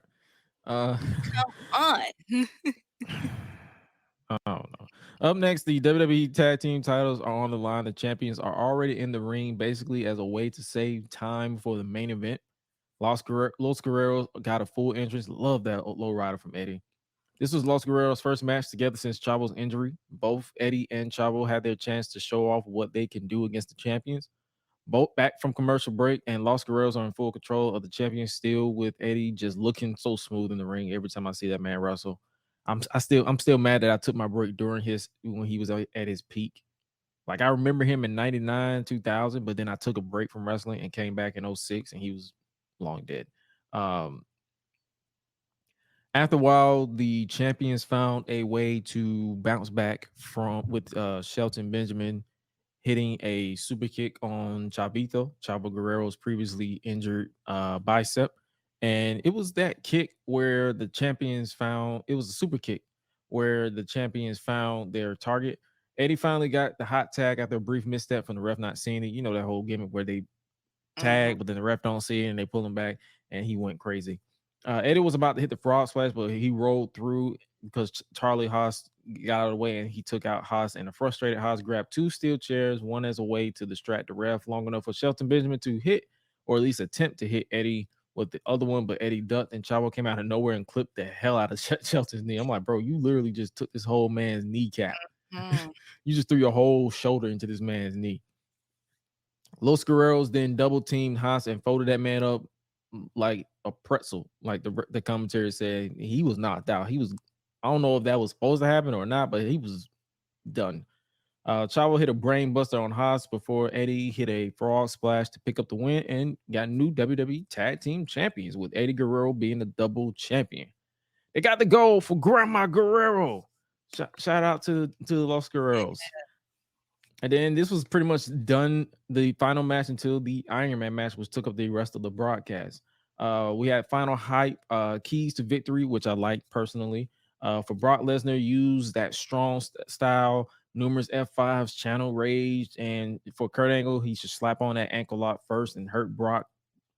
come on. I don't know. Up next, the WWE Tag Team titles are on the line. The champions are already in the ring, basically as a way to save time for the main event. Los Guerreros got a full entrance. Love that low rider from Eddie. This was Los Guerreros' first match together since Chavo's injury. Both Eddie and Chavo had their chance to show off what they can do against the champions. Both back from commercial break, and Los Guerreros are in full control of the champions still, with Eddie just looking so smooth in the ring every time I see that man wrestle. I'm still mad that I took my break during when he was at his peak. Like I remember him in 99, 2000, but then I took a break from wrestling and came back in 06 and he was long dead. After a while, the champions found a way to bounce back with Shelton Benjamin hitting a super kick on Chavo Guerrero's previously injured bicep. And it was that kick where the champions found it was a super kick where the champions found their target. Eddie finally got the hot tag after a brief misstep from the ref not seeing it. You know that whole gimmick where they tag, but then the ref don't see it and they pull him back, and he went crazy. Eddie was about to hit the frog splash, but he rolled through because Charlie Haas got out of the way and he took out Haas. And a frustrated Haas grabbed two steel chairs, one as a way to distract the ref long enough for Shelton Benjamin to hit, or at least attempt to hit Eddie with the other one. But Eddie ducked, and Chavo came out of nowhere and clipped the hell out of Shelton's knee. I'm like, bro, you literally just took this whole man's kneecap. You just threw your whole shoulder into this man's knee. Los Guerreros then double teamed Haas and folded that man up like a pretzel. Like the commentary said, he was knocked out. I don't know if that was supposed to happen or not, but he was done. Chavo hit a brain buster on Haas before Eddie hit a frog splash to pick up the win and got new WWE Tag Team Champions, with Eddie Guerrero being the double champion. They got the goal for Grandma Guerrero. Shout out to Los Guerreros. And then this was pretty much done, the final match until the Iron Man match, which took up the rest of the broadcast. We had final hype, keys to victory, which I like personally. For Brock Lesnar, use that strong style, numerous F5s, channel rage, and for Kurt Angle, he should slap on that ankle lock first and hurt Brock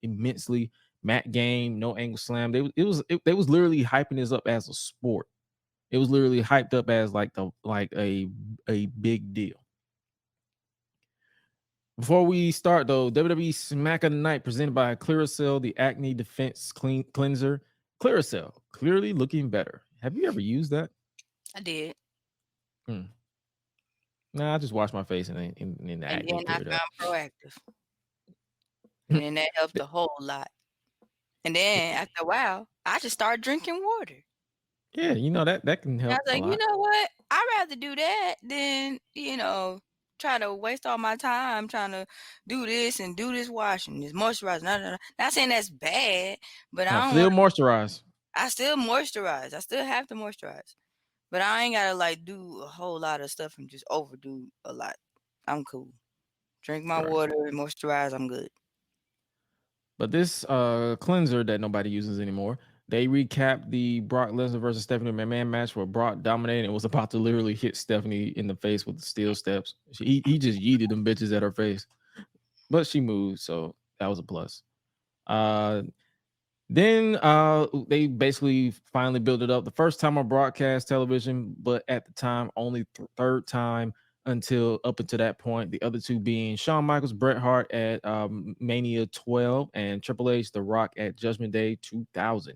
immensely. Mat game, no angle slam. They was literally hyping this up as a sport. It was literally hyped up as like a big deal. Before we start, though, WWE Smack of the Night presented by Clearasil, the acne defense cleanser. Clearasil, clearly looking better. Have you ever used that? I did. Nah, I just washed my face and the acne then I cleared found up. Proactive. And then that helped a whole lot. And then after a while, I just started drinking water. Yeah, that can help. I was like, a lot. you know what? I'd rather do that than, try to waste all my time trying to do this and do this washing, this moisturizer. No. Not saying that's bad, but I don't Still moisturize. I still moisturize. I still have to moisturize. But I ain't gotta like do a whole lot of stuff and just overdo a lot. I'm cool. Drink my water, moisturize, I'm good. But this cleanser that nobody uses anymore They recapped the Brock Lesnar versus Stephanie McMahon match where Brock dominated and was about to literally hit Stephanie in the face with the steel steps. He just yeeted them bitches at her face, but she moved, so that was a plus. Then they basically finally built it up. The first time on broadcast television, but at the time only third time up until that point. The other two being Shawn Michaels, Bret Hart at Mania 12, and Triple H, The Rock at Judgment Day 2000.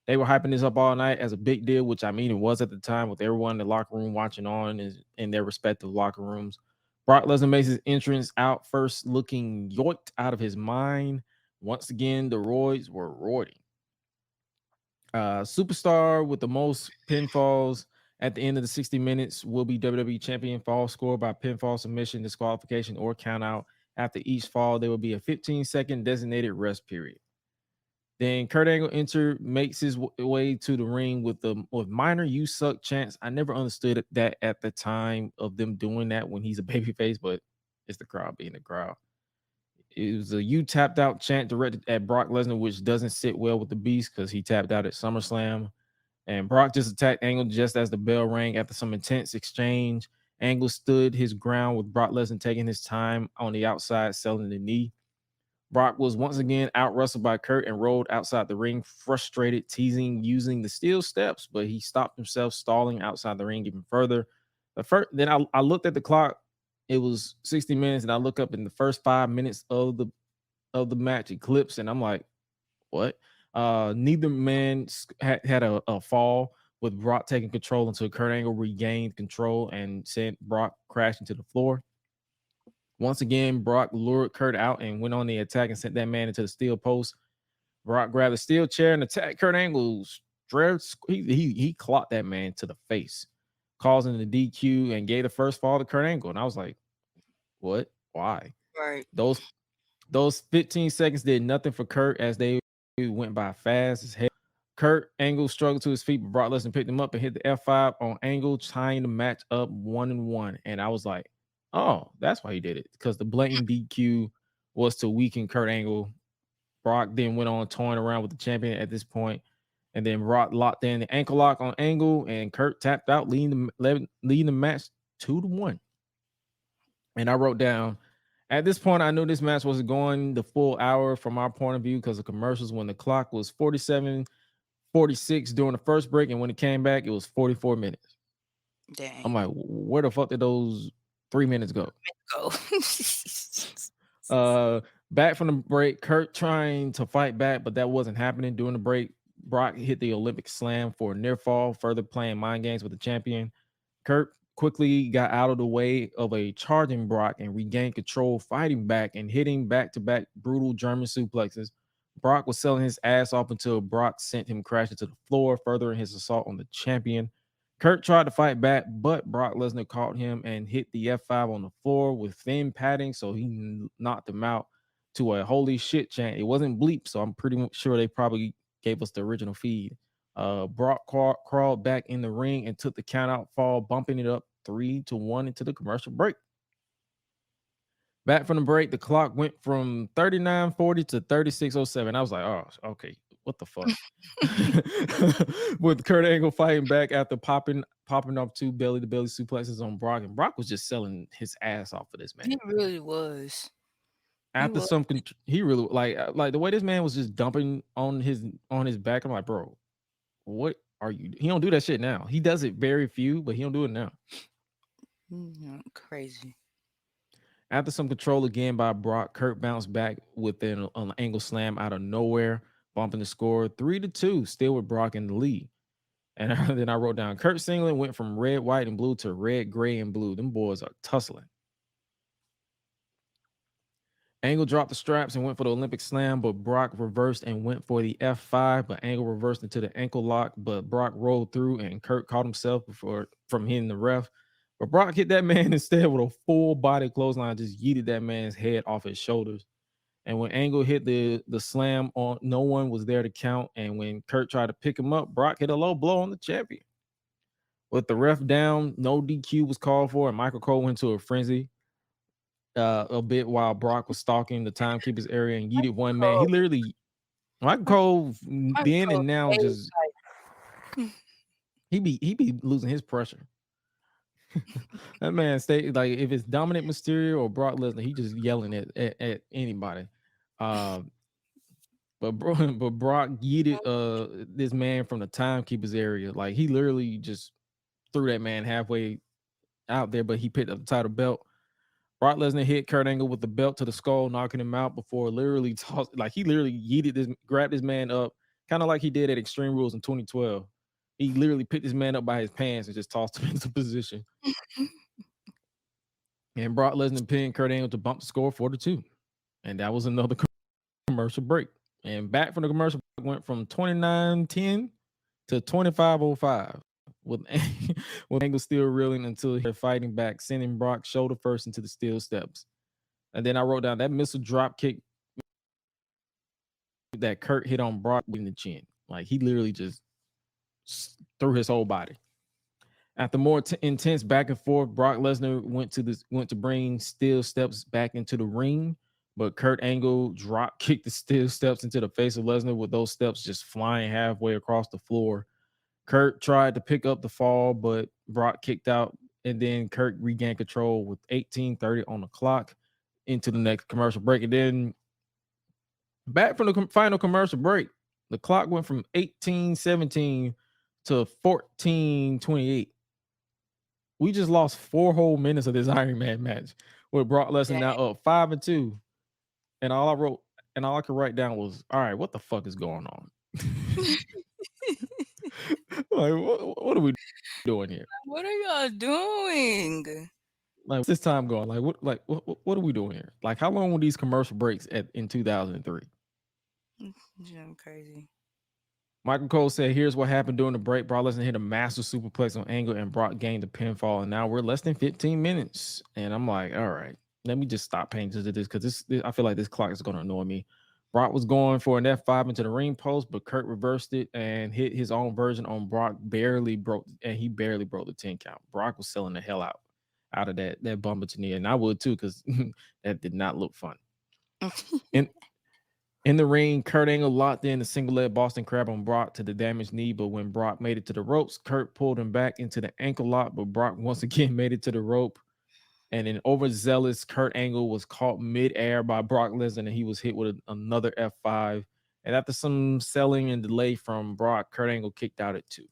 They were hyping this up all night as a big deal, which I mean it was at the time, with everyone in the locker room watching on in their respective locker rooms. Brock Lesnar makes his entrance out first, looking yoinked out of his mind. Once again, the roids were roaring. Superstar with the most pinfalls at the end of the 60 minutes will be WWE Champion. Fall score by pinfall, submission, disqualification, or countout. After each fall, there will be a 15-second designated rest period. Then Kurt Angle makes his way to the ring with minor "you suck" chants. I never understood that at the time of them doing that when he's a babyface, but it's the crowd being the crowd. It was a "you tapped out" chant directed at Brock Lesnar, which doesn't sit well with the Beast because he tapped out at SummerSlam. And Brock just attacked Angle just as the bell rang. After some intense exchange, Angle stood his ground with Brock Lesnar taking his time on the outside, selling the knee. Brock was once again out-wrestled by Kurt and rolled outside the ring, frustrated, teasing, using the steel steps, but he stopped himself, stalling outside the ring even further. Then I looked at the clock. It was 60 minutes, and I look up in the first 5 minutes of the match eclipse, and I'm like, what? Neither man had a fall, with Brock taking control until Kurt Angle regained control and sent Brock crashing to the floor. Once again, Brock lured Kurt out and went on the attack and sent that man into the steel post. Brock grabbed a steel chair and attacked Kurt Angle. He clocked that man to the face, causing the DQ, and gave the first fall to Kurt Angle. And I was like, what? Why? Right. Those 15 seconds did nothing for Kurt as they went by fast as hell. Kurt Angle struggled to his feet, but Brock Lesnar picked him up and hit the F5 on Angle, tying the match up 1-1. And I was like, oh, that's why he did it, because the blatant DQ was to weaken Kurt Angle. Brock then went on toying around with the champion at this point, and then Brock locked in the ankle lock on Angle, and Kurt tapped out, leading the match 2-1. And I wrote down, at this point, I knew this match wasn't going the full hour from our point of view because of commercials, when the clock was 47:46 during the first break, and when it came back, it was 44 minutes. Dang. I'm like, where the fuck did those 3 minutes go? Back from the break, Kurt trying to fight back, but that wasn't happening. During the break, Brock hit the Olympic slam for a near fall, further playing mind games with the champion. Kurt quickly got out of the way of a charging Brock and regained control, fighting back and hitting back-to-back brutal German suplexes. Brock was selling his ass off until Brock sent him crashing to the floor, furthering his assault on the champion. Kurt tried to fight back, but Brock Lesnar caught him and hit the F5 on the floor with thin padding, so he knocked him out to a holy shit chant. It wasn't bleep, so I'm pretty sure they probably gave us the original feed. Brock crawled back in the ring and took the countout fall, bumping it up 3-1 into the commercial break. Back from the break, the clock went from 39:40 to 36:07. I was like, oh, okay, what the fuck? With Kurt Angle fighting back after popping off 2 belly-to-belly suplexes on Brock, and Brock was just selling his ass off for this man. He really was. After he really like the way this man was just dumping on his back. I'm like, bro, what are you? He don't do that shit now. He does it very few, but he don't do it now. Crazy. After some control again by Brock, Kurt bounced back with an angle slam out of nowhere, bumping the score 3-2, still with Brock in the lead. And then I wrote down, Kurt singlet went from red, white, and blue to red, gray, and blue. Them boys are tussling. Angle dropped the straps and went for the Olympic slam, but Brock reversed and went for the F5, but Angle reversed into the ankle lock, but Brock rolled through and Kurt caught himself from hitting the ref. But Brock hit that man instead with a full body clothesline, just yeeted that man's head off his shoulders. And when Angle hit the slam on, no one was there to count. And when Kurt tried to pick him up, Brock hit a low blow on the champion. With the ref down, no DQ was called for, and Michael Cole went to a frenzy a bit while Brock was stalking the timekeeper's area and yeeted one man. He literally Michael Cole Michael then Cole and now is just he be losing his pressure. That man stay like if it's Dominic Mysterio or Brock Lesnar, he just yelling at anybody. Um, but Brock yeeted this man from the timekeepers area. Like he literally just threw that man halfway out there, but he picked up the title belt. Brock Lesnar hit Kurt Angle with the belt to the skull, knocking him out before literally tossed, like he literally grabbed this man up, kind of like he did at Extreme Rules in 2012. He literally picked this man up by his pants and just tossed him into position. And Brock Lesnar pinned Kurt Angle to bump the score 4-2. And that was another commercial break. And back from the commercial break went from 29:10 to 25:05 with Angle still reeling until they're fighting back, sending Brock shoulder first into the steel steps. And then I wrote down that missile drop kick that Kurt hit on Brock in the chin. Like he literally just threw his whole body. After more intense back and forth, Brock Lesnar went to bring steel steps back into the ring, but Kurt Angle drop kicked the steel steps into the face of Lesnar with those steps just flying halfway across the floor. Kurt tried to pick up the fall, but Brock kicked out, and then Kurt regained control with 18:30 on the clock into the next commercial break. And then back from the final commercial break, the clock went from 18:17 to 14:28. We just lost 4 whole minutes of this Iron Man match with Brock Lesnar now up 5-2. And all I could write down was, all right, what the fuck is going on? Like, what are we doing here? What are y'all doing? Like, what's this time going? What are we doing here? Like, how long were these commercial breaks in 2003? I'm crazy. Michael Cole said, here's what happened during the break. Brock Lesnar hit a massive superplex on Angle and Brock gained the pinfall. And now we're less than 15 minutes. And I'm like, all right, let me just stop paying attention to this because I feel like this clock is going to annoy me. Brock was going for an F5 into the ring post, but Kurt reversed it and hit his own version on Brock. He barely broke the 10 count. Brock was selling the hell out of that bumper to knee. And I would too, because that did not look fun. In the ring, Kurt Angle locked in a single leg Boston Crab on Brock to the damaged knee, but when Brock made it to the ropes, Kurt pulled him back into the ankle lock, but Brock once again made it to the rope. And an overzealous Kurt Angle was caught midair by Brock Lesnar, and he was hit with another F5. And after some selling and delay from Brock, Kurt Angle kicked out at 2.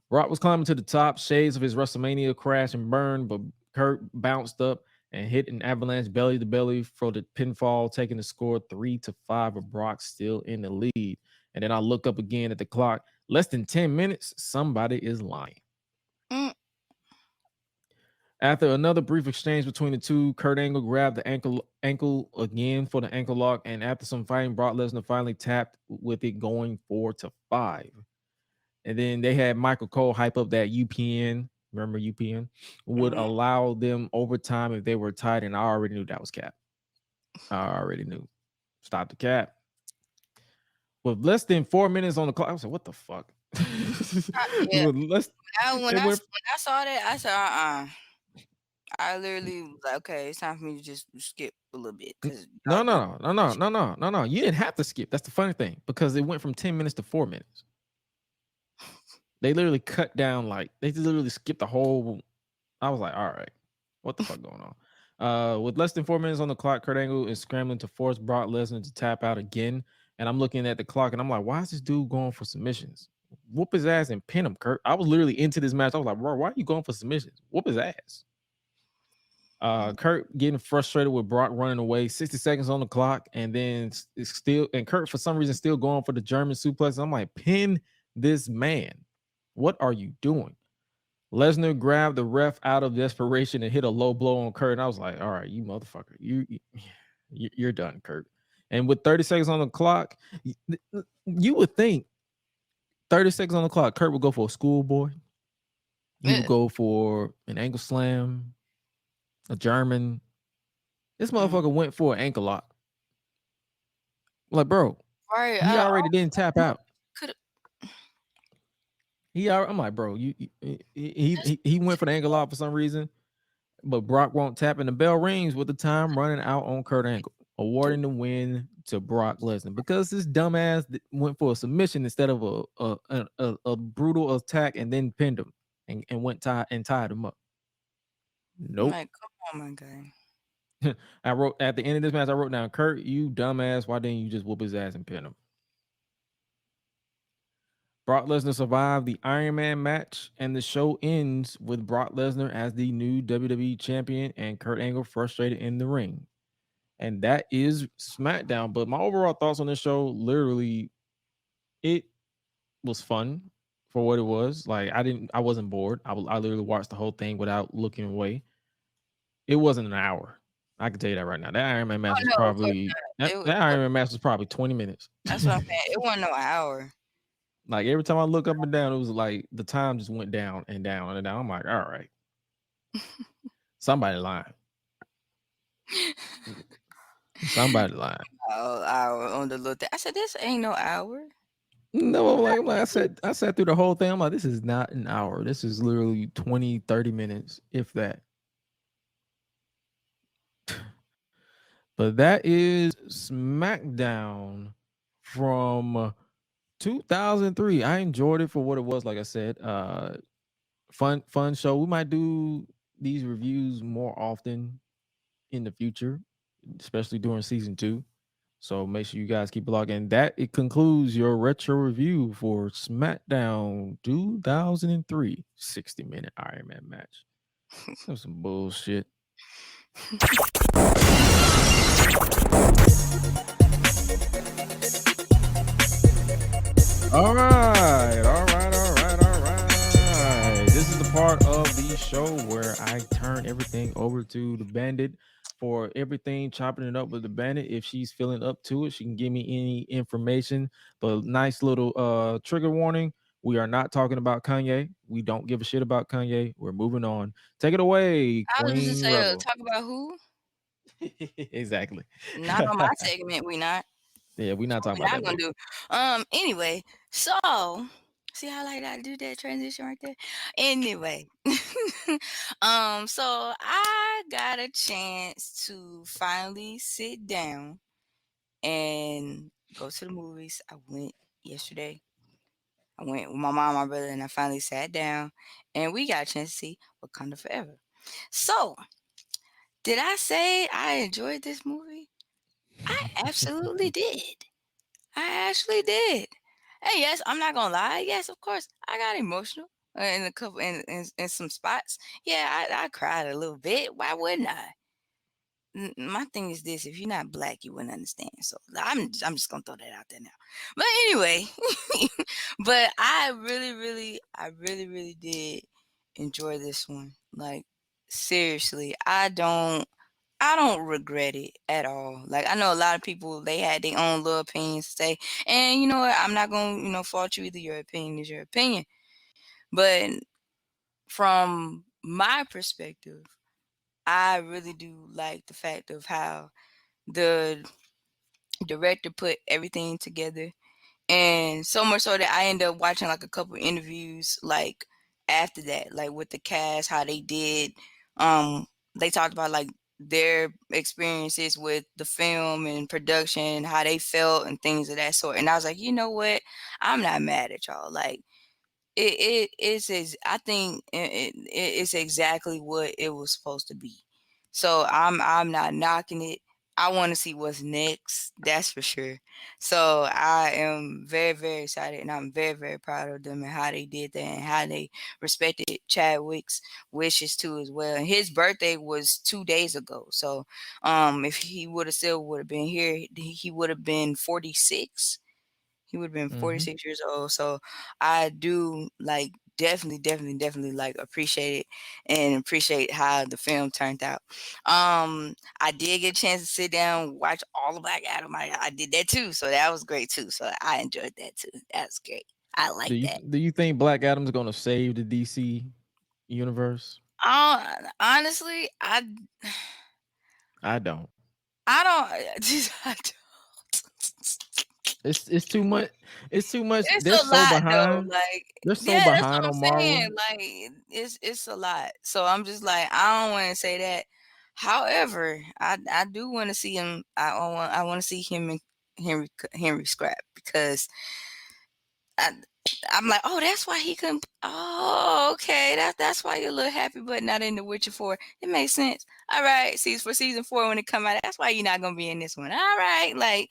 Brock was climbing to the top, shades of his WrestleMania crash and burn, but Kurt bounced up and hit an avalanche belly to belly for the pinfall, taking the score 3-5 of Brock still in the lead. And then I look up again at the clock. Less than 10 minutes, somebody is lying. After another brief exchange between the two, Kurt Angle grabbed the ankle again for the ankle lock, and after some fighting, Brock Lesnar finally tapped with it going 4-5. And then they had Michael Cole hype up that UPN. Remember UPN would allow them overtime if they were tied, and I already knew that was cap. I already knew. Stop the cap. With less than 4 minutes on the clock, I was like, "What the fuck?" When I saw that, I said, I literally was like, okay, it's time for me to just skip a little bit. No. You didn't have to skip. That's the funny thing, because it went from 10 minutes to 4 minutes. They literally cut down, like they literally skipped the whole. I was like, all right, what the fuck going on? With less than 4 minutes on the clock, Kurt Angle is scrambling to force Brock Lesnar to tap out again. And I'm looking at the clock and I'm like, why is this dude going for submissions? Whoop his ass and pin him, Kurt. I was literally into this match. I was like, bro, why are you going for submissions? Whoop his ass. Kurt getting frustrated with Brock running away. 60 seconds on the clock, and then Kurt for some reason still going for the German suplex. I'm like, pin this man. What are you doing? Lesnar grabbed the ref out of desperation and hit a low blow on Kurt. And I was like, all right, you motherfucker. You're done, Kurt. And with 30 seconds on the clock, you would think 30 seconds on the clock, Kurt would go for a schoolboy. He would go for an ankle slam, a German. This motherfucker went for an ankle lock. Like, bro, right? He already didn't tap out. I'm like, bro, he went for the ankle lock for some reason, but Brock won't tap, and the bell rings with the time running out on Kurt Angle. awarding the win to Brock Lesnar because this dumbass went for a submission instead of a brutal attack and then pinned him and went tied him up. Nope. Like, come on, my guy. I wrote at the end of this match, I wrote down, Kurt, you dumbass, why didn't you just whoop his ass and pin him? Brock Lesnar survived the Iron Man match, and the show ends with Brock Lesnar as the new WWE Champion and Kurt Angle frustrated in the ring. And that is SmackDown. But my overall thoughts on this show, literally, it was fun for what it was. Like, I wasn't bored. I literally watched the whole thing without looking away. It wasn't an hour. I can tell you that right now. That Iron Man match was probably that Iron Man match was probably 20 minutes. That's what I'm saying. It wasn't no hour. Like every time I look up and down, it was like the time just went down and down and down. I'm like, all right, somebody lying. Somebody lying. Oh, hour on the little thing. I said, this ain't no hour. No, like I sat through the whole thing. I'm like, this is not an hour. This is literally 20, 30 minutes, if that. But that is SmackDown from 2003. I enjoyed it for what it was. Like I said, fun show. We might do these reviews more often in the future, especially during season 2. So make sure you guys keep logging. It concludes your retro review for SmackDown 2003 60-minute Iron Man match. That's some bullshit. All right. This is the part of the show where I turn everything over to the Bandit for everything, chopping it up with the Bandit. If she's feeling up to it, she can give me any information. But nice little trigger warning. We are not talking about Kanye. We don't give a shit about Kanye. We're moving on. Take it away, I was Queen just saying, Rebel. talk about who? Exactly. Not on my segment. We not. Yeah, we're not talking about that. Gonna do. Anyway, so see how like I do that transition right there. Anyway, so I got a chance to finally sit down and go to the movies. I went yesterday. I went with my mom, my brother, and I finally sat down, and we got a chance to see Wakanda Forever. So, did I say I enjoyed this movie? I absolutely did. I actually did. Hey, yes, I'm not gonna lie. Yes, of course, I got emotional in a couple in some spots. Yeah, I cried a little bit. Why wouldn't I? My thing is this: if you're not black, you wouldn't understand. So I'm just gonna throw that out there now. But anyway, but I really did enjoy this one. Like seriously, I don't regret it at all. Like I know a lot of people, they had their own little opinions to say, and you know what? I'm not gonna fault you either. Your opinion is your opinion. But from my perspective, I really do like the fact of how the director put everything together, and so much so that I ended up watching like a couple interviews like after that, like with the cast, how they did. They talked about like their experiences with the film and production, how they felt and things of that sort. And I was like, you know what? I'm not mad at y'all. Like I think it's exactly what it was supposed to be. So I'm not knocking it. I want to see what's next. That's for sure. So I am very excited, and I'm very proud of them and how they did that and how they respected Chadwick's wishes too as well. And his birthday was 2 days ago. So if he would have been here, he would have been 46. He would have been 46 years old. So I do like definitely like appreciate it and appreciate how the film turned out. I did get a chance to sit down and watch all of Black Adam. I did that too. So that was great too. So I enjoyed that too. That's great. I like that. Do you think Black Adam's gonna save the DC universe? Honestly, I don't. I don't. It's too much. It's too much. It's They're a so lot behind. though. Like They're so that's behind what I'm on Marvel. saying. Like it's a lot. So I'm just like, I don't want to say that. However, I do want to see him. I want to see him and Henry scrap because I I'm like, oh, that's why he couldn't. Oh, okay, that's why you're a little happy, but not in The Witcher 4. It makes sense. All right, see, for season 4 when it come out, that's why you're not gonna be in this one. All right, like,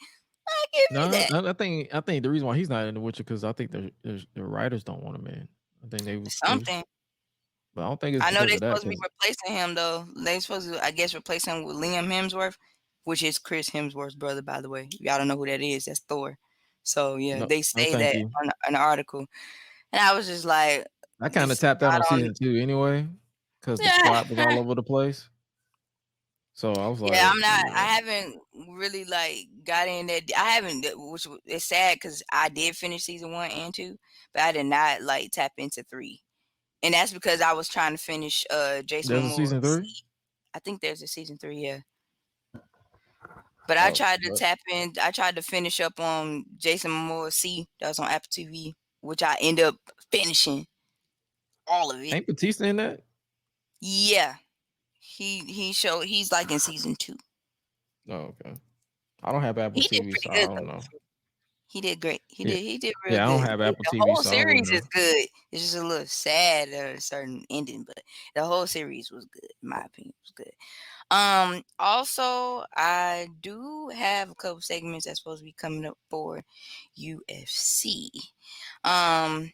give me No, that. I think the reason why he's not in The Witcher because I think the writers don't want him in. I think they was, Something. but I don't think it's I know because they're of that. supposed to be replacing him though. They supposed to, I guess, replace him with Liam Hemsworth, which is Chris Hemsworth's brother, by the way. Y'all don't know who that is. That's Thor. So yeah, No, they no, say thank that you. on an article, and I was just like, I kind of this tapped out on not on. season 2 anyway because the plot was all over the place. So I was Yeah, like, I'm not. I yeah, haven't really like got in that. I haven't, it's sad because I did finish season 1 and 2, but I did not like tap into 3, and that's because I was trying to finish Jason there's a Momoa. season 3. I think there's a season 3, yeah. But I Oh, tried to but tap in. I tried to finish up on Jason Momoa C. That was on Apple TV, which I end up finishing all of it. ain't Batista in that? Yeah, he's like in season 2. Oh, okay. I don't have Apple He did TV, so pretty I good don't though. know. He did great. Yeah, He did real yeah, I don't good. have Apple The TV, whole so I wouldn't series know. is good. It's just a little sad at a certain ending, but the whole series was good. In my opinion, it was good. Also, I do have a couple segments that's supposed to be coming up for UFC. Um,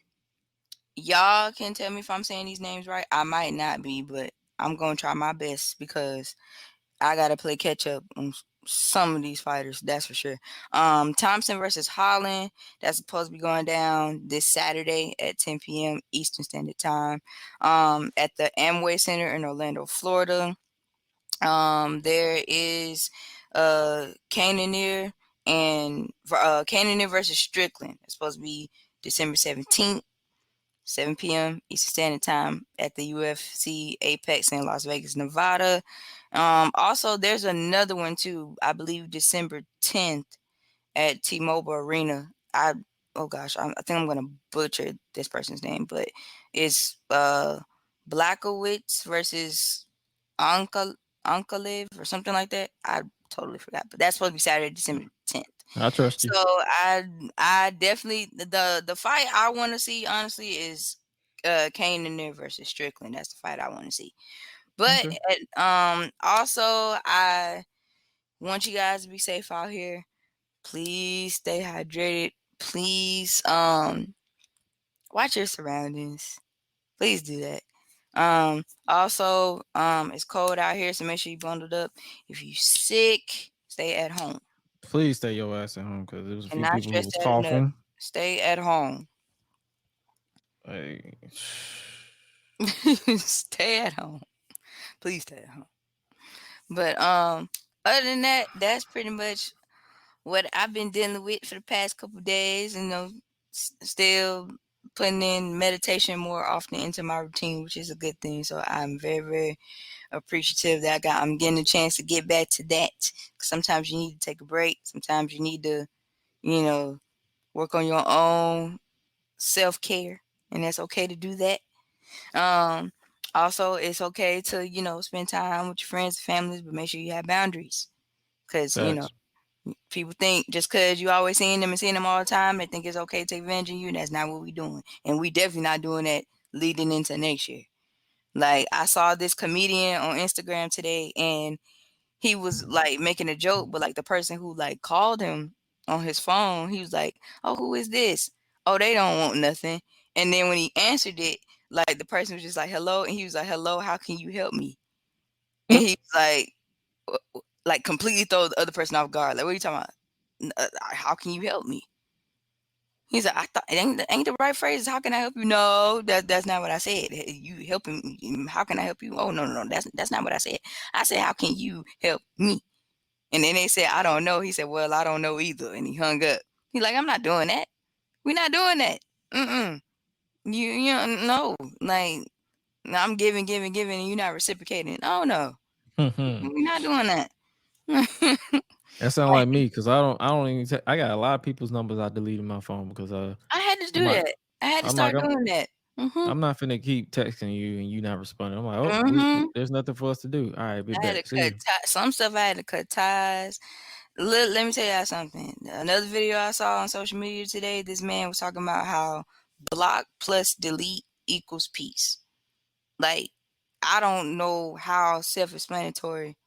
y'all can tell me if I'm saying these names right. I might not be, but I'm gonna try my best because I gotta play catch up on some of these fighters. That's for sure. Thompson versus Holland. That's supposed to be going down this Saturday at 10 p.m. Eastern Standard Time. At the Amway Center in Orlando, Florida. There is Cannonier and Cannonier versus Strickland. It's supposed to be December 17th. 7 p.m. Eastern Standard Time at the UFC Apex in Las Vegas, Nevada. Also, there's another one too. I believe December 10th at T-Mobile Arena. Oh gosh, I think I'm gonna butcher this person's name, but it's Blackowitz versus Ankalev or something like that. I totally forgot, but that's supposed to be Saturday, December 10th. I trust So you. I definitely the fight I want to see honestly is Kane and Nair versus Strickland. That's the fight I want to see. But Okay. also I want you guys to be safe out here. Please stay hydrated. Please watch your surroundings. Please do that. Also, it's cold out here, so make sure you bundled up. If you sick, stay at home. Please stay your ass at home because there was a And few not people who stress was that enough. coughing. Stay at home. Hey, Stay at home. Please stay at home. But other than that, that's pretty much what I've been dealing with for the past couple days. You know, still putting in meditation more often into my routine, which is a good thing. So I'm very, very appreciative that I'm getting a chance to get back to that. 'Cause sometimes you need to take a break. Sometimes you need to, you know, work on your own self-care, and that's okay to do that. Um, Also, it's okay to, spend time with your friends and families, but make sure you have boundaries. Because, facts. people think just because you always seeing them and seeing them all the time, they think it's okay to take advantage of you. And that's not what we're doing. And we definitely not doing that leading into next year. Like, I saw this comedian on Instagram today, and he was like making a joke, but like the person who like called him on his phone, he was like, "Oh, who is this? Oh, they don't want nothing." And then when he answered it, like the person was just like, "Hello," and he was like, "Hello, how can you help me?" And he was like completely throw the other person off guard. Like, what are you talking about? How can you help me? He's like, I thought it ain't the right phrase. How can I help you? No, that's not what I said. You helping me? How can I help you? Oh no, that's not what I said. I said, how can you help me? And then they said, I don't know. He said, well, I don't know either. And he hung up. He's like, I'm not doing that. We're not doing that. Mm-mm. You don't know. Like, I'm giving, and you're not reciprocating. Oh, no. that We're not doing that. sound Like, like me because I don't even I got a lot of people's numbers I deleted my phone because I had to I'm do like that. I had to I'm like start doing that. Mm-hmm. I'm not finna keep texting you and you not responding. I'm like, oh, Mm-hmm. there's nothing for us to do. All right, be I had back. to See cut you. some stuff. I had to cut ties. Let me tell y'all something. Another video I saw on social media today. This man was talking about how block plus delete equals peace. Like, I don't know how self-explanatory,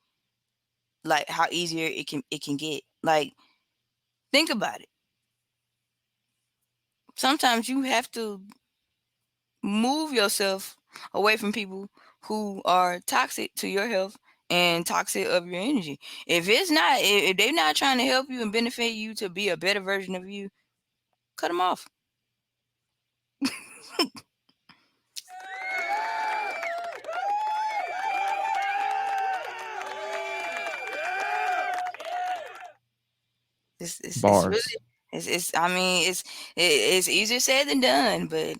like how easier it can get. Like, think about it. Sometimes you have to move yourself away from people who are toxic to your health and toxic of your energy. If they're not trying to help you and benefit you to be a better version of you, cut them off. It's really Bars. it's I mean it's easier said than done, but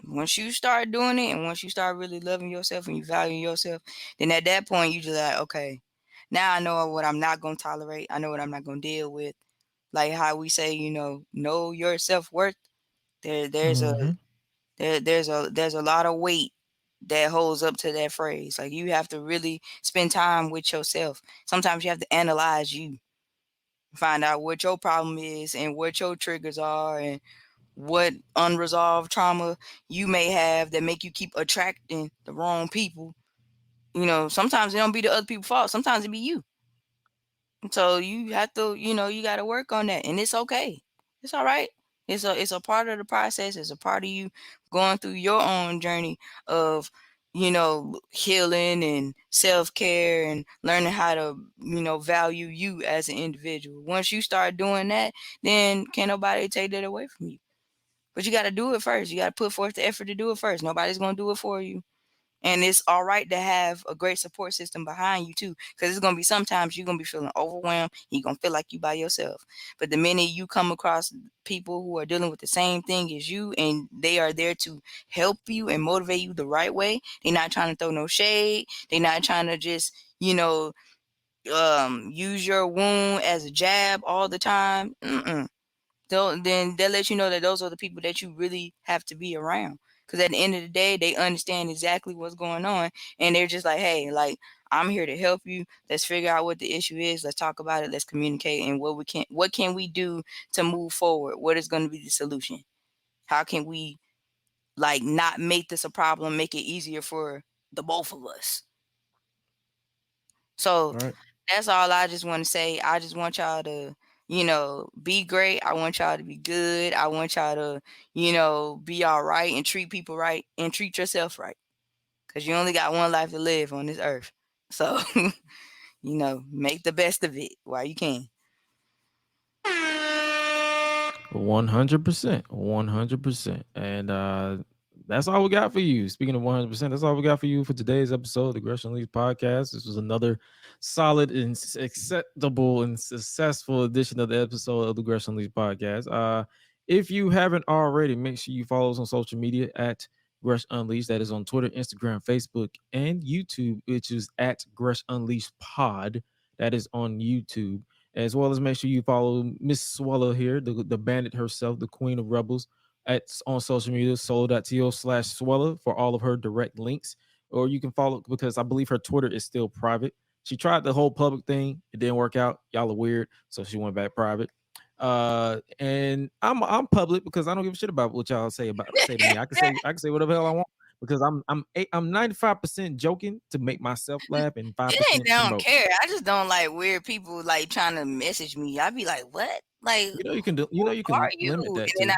once you start doing it and once you start really loving yourself and you value yourself, then at that point you just like, okay, now I know what I'm not gonna tolerate. I know what I'm not gonna deal with. Like how we say, know your self worth. There's a Mm-hmm. there's a lot of weight that holds up to that phrase. Like you have to really spend time with yourself. Sometimes you have to analyze you, find out what your problem is and what your triggers are and what unresolved trauma you may have that make you keep attracting the wrong people. Sometimes it don't be the other people's fault. Sometimes it be you. So you have to, you got to work on that, and it's okay. It's all right. It's a part of the process. It's a part of you going through your own journey of, healing and self-care and learning how to, value you as an individual. Once you start doing that, then can't nobody take that away from you. But you got to do it first. You got to put forth the effort to do it first. Nobody's going to do it for you. And it's all right to have a great support system behind you too, because it's gonna be sometimes you're gonna be feeling overwhelmed. You're gonna feel like you by yourself. But the minute you come across people who are dealing with the same thing as you, and they are there to help you and motivate you the right way, they're not trying to throw no shade. They're not trying to just use your wound as a jab all the time. Then they'll let you know that those are the people that you really have to be around. Because at the end of the day, they understand exactly what's going on, and they're just like, "Hey, like I'm here to help you. Let's figure out what the issue is. Let's talk about it. Let's communicate, and what can we do to move forward? What is going to be the solution? How can we like not make this a problem? Make it easier for the both of us." So All right. that's all I just want to say. I just want y'all to, be great. I want y'all to be good. I want y'all to, be all right and treat people right and treat yourself right. Because you only got one life to live on this earth. So, make the best of it while you can. 100%. 100%. And that's all we got for you. Speaking of 100%, that's all we got for you for today's episode of the Gresh and Leaf podcast. This was another solid and acceptable and successful edition of the episode of the Gresh and Leaf podcast. If you haven't already, make sure you follow us on social media at Gresh Unleashed. That is on Twitter, Instagram, Facebook, and YouTube, which is at Gresh Unleashed Pod. That is on YouTube. As well as make sure you follow Miss Suela here, the bandit herself, the queen of rebels, on social media, solo.to/Suela for all of her direct links. Or you can follow, because I believe her Twitter is still private. She tried the whole public thing. It didn't work out. Y'all are weird. So she went back private. And I'm public because I don't give a shit about what y'all say to me. I can say whatever the hell I want because I'm 95% joking to make myself laugh and It ain't 5% that I don't promote. care. I just don't like weird people like trying to message me. I'd be like, what? Like, You can do. You who can are you? limit that And then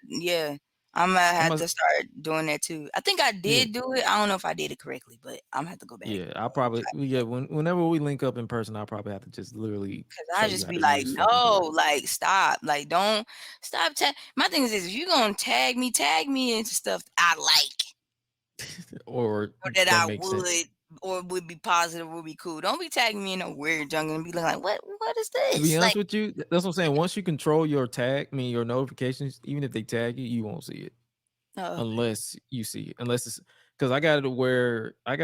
too. yeah, I'm gonna I'm have a, to start doing that too. I think I yeah, did do it. I don't know if I did it correctly, but I'm gonna have to go back. yeah. I'll probably Whenever we link up in person, I'll probably have to just literally Cause I show you just how be to like, use fucking no, Twitter. like stop, like don't stop. My thing is, if you gonna tag me into stuff I like Or or that that I makes sense. would be positive, would be cool. Don't be tagging me in a weird junk and be like, what is To be this? honest Like, with you, that's what I'm saying. Once you control your tag, your notifications, even if they tag you, you won't see it okay. unless you see it. Unless it's because I got it where I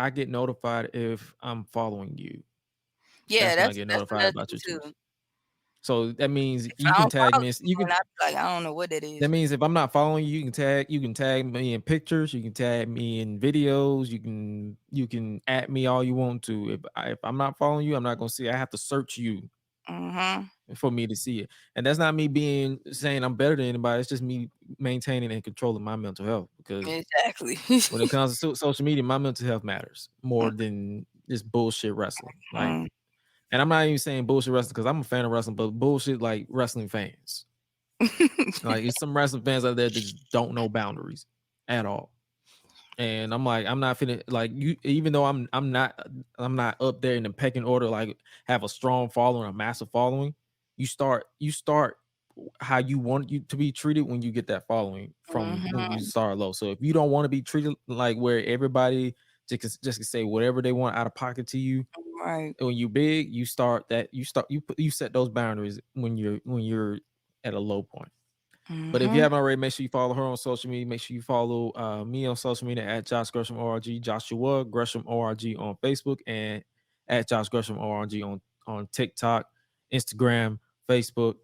get notified if I'm following you. Yeah, That's when I that's get that's notified another about thing your tweets. too. So that means If you I can don't tag follow me. You can. someone, I be like, I don't know what that is. That means if I'm not following you, you can tag me in pictures, you can tag me in videos, you can at me all you want to. If I'm not following you, I'm not gonna see it. I have to search you for me to see it. And that's not me saying I'm better than anybody. It's just me maintaining and controlling my mental health, because Exactly. when it comes to social media, my mental health matters more than just bullshit wrestling. Like, Mm. and I'm not even saying bullshit wrestling because I'm a fan of wrestling, but bullshit like wrestling fans. Like, it's some wrestling fans out there that just don't know boundaries at all. And I'm like, I'm not finna, like, you, even though I'm not up there in the pecking order, like have a strong following, a massive following. You start how you want you to be treated when you get that following from when you start low. So if you don't want to be treated like where everybody just can say whatever they want out of pocket to you, Right. when you big, you set those boundaries when you're at a low point. But if you haven't already, make sure you follow her on social media. Make sure you follow me on social media at Josh Gresham ORG, Joshua Gresham ORG on Facebook, and at Josh Gresham ORG on TikTok, Instagram, Facebook,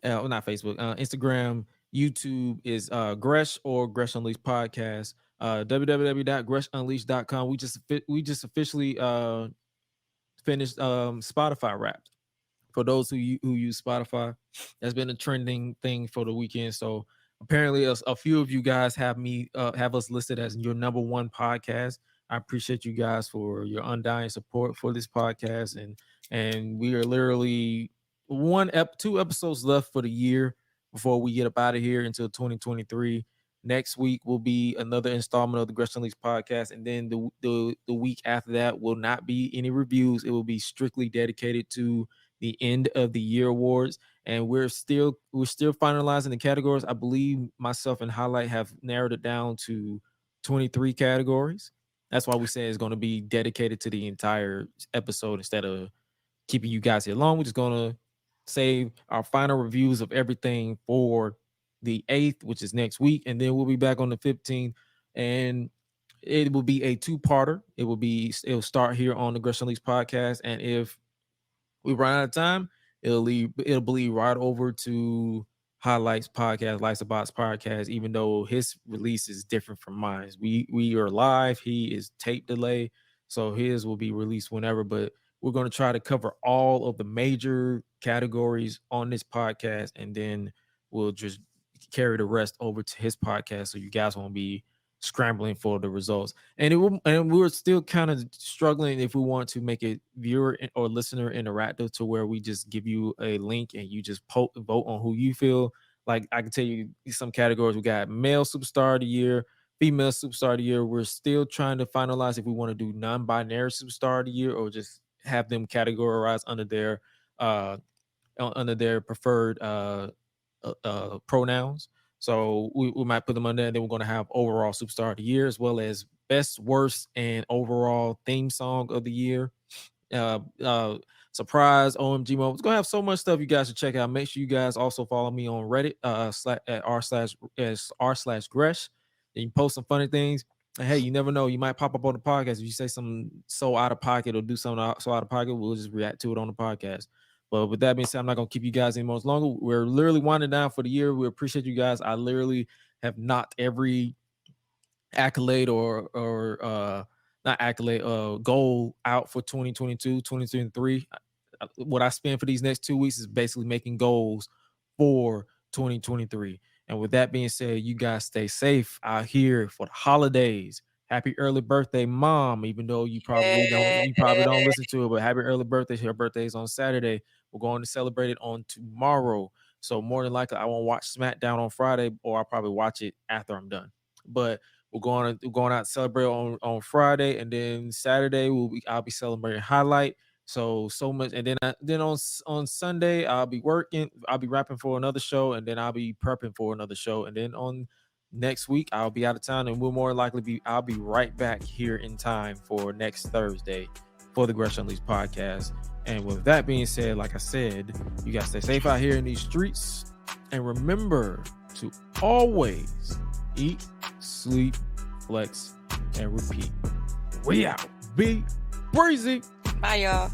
not Facebook, Instagram, YouTube is Gresh or Gresh Unleashed Podcast. www.gressunleashed.com. We just officially finished Spotify Wrapped. For those who use Spotify, that's been a trending thing for the weekend. So apparently, a few of you guys have us listed as your number one podcast. I appreciate you guys for your undying support for this podcast, and we are literally 2 episodes left for the year before we get up out of here until 2023. Next week will be another installment of the Gresh and Leaks podcast, and then the week after that will not be any reviews. It will be strictly dedicated to the end of the year awards, and we're still finalizing the categories. I believe myself and Highlight have narrowed it down to 23 categories. That's why we say it's going to be dedicated to the entire episode instead of keeping you guys here long. We're just going to save our final reviews of everything for the 8th, which is next week, and then we'll be back on the 15th, and it will be a 2-parter. It'll start here on the Gresh and Leaks podcast, and if we run out of time, it'll bleed right over to Highlights podcast, Lights of Box podcast, even though his release is different from mine. We are live, he is tape delay, so his will be released whenever, but we're going to try to cover all of the major categories on this podcast, and then we'll just carry the rest over to his podcast, so you guys won't be scrambling for the results. And we're still kind of struggling if we want to make it viewer or listener interactive, to where we just give you a link and you just vote on who you feel. Like, I can tell you some categories. We got male superstar of the year, female superstar of the year. We're still trying to finalize if we want to do non-binary superstar of the year or just have them categorized under their preferred pronouns. So we might put them on there, and then we're going to have overall superstar of the year, as well as best, worst, and overall theme song of the year. Surprise OMG moments. It's going to have so much stuff you guys should check out. Make sure you guys also follow me on Reddit at r/Gresh. And you post some funny things. And hey, you never know, you might pop up on the podcast. If you say something so out of pocket or do something so out of pocket, we'll just react to it on the podcast. But with that being said, I'm not going to keep you guys any more longer. We're literally winding down for the year. We appreciate you guys. I literally have knocked every accolade or not accolade, goal out for 2022, 2023. What I spend for these next 2 weeks is basically making goals for 2023. And with that being said, you guys stay safe out here for the holidays. Happy early birthday, Mom. Even though you probably don't listen to it, but happy early birthday. Her birthday is on Saturday. We're going to celebrate it on tomorrow. So more than likely, I won't watch SmackDown on Friday, or I'll probably watch it after I'm done. But we're going out to celebrate on Friday, and then Saturday I'll be celebrating Highlight. So much, and then on Sunday I'll be working. I'll be rapping for another show, and then I'll be prepping for another show, and then on next week I'll be out of town, and I'll be right back here in time for next Thursday for the Gresh Unleashed podcast. And with that being said, like I said, you guys stay safe out here in these streets, and remember to always eat, sleep, flex, and repeat. We out. Be breezy. Bye, y'all.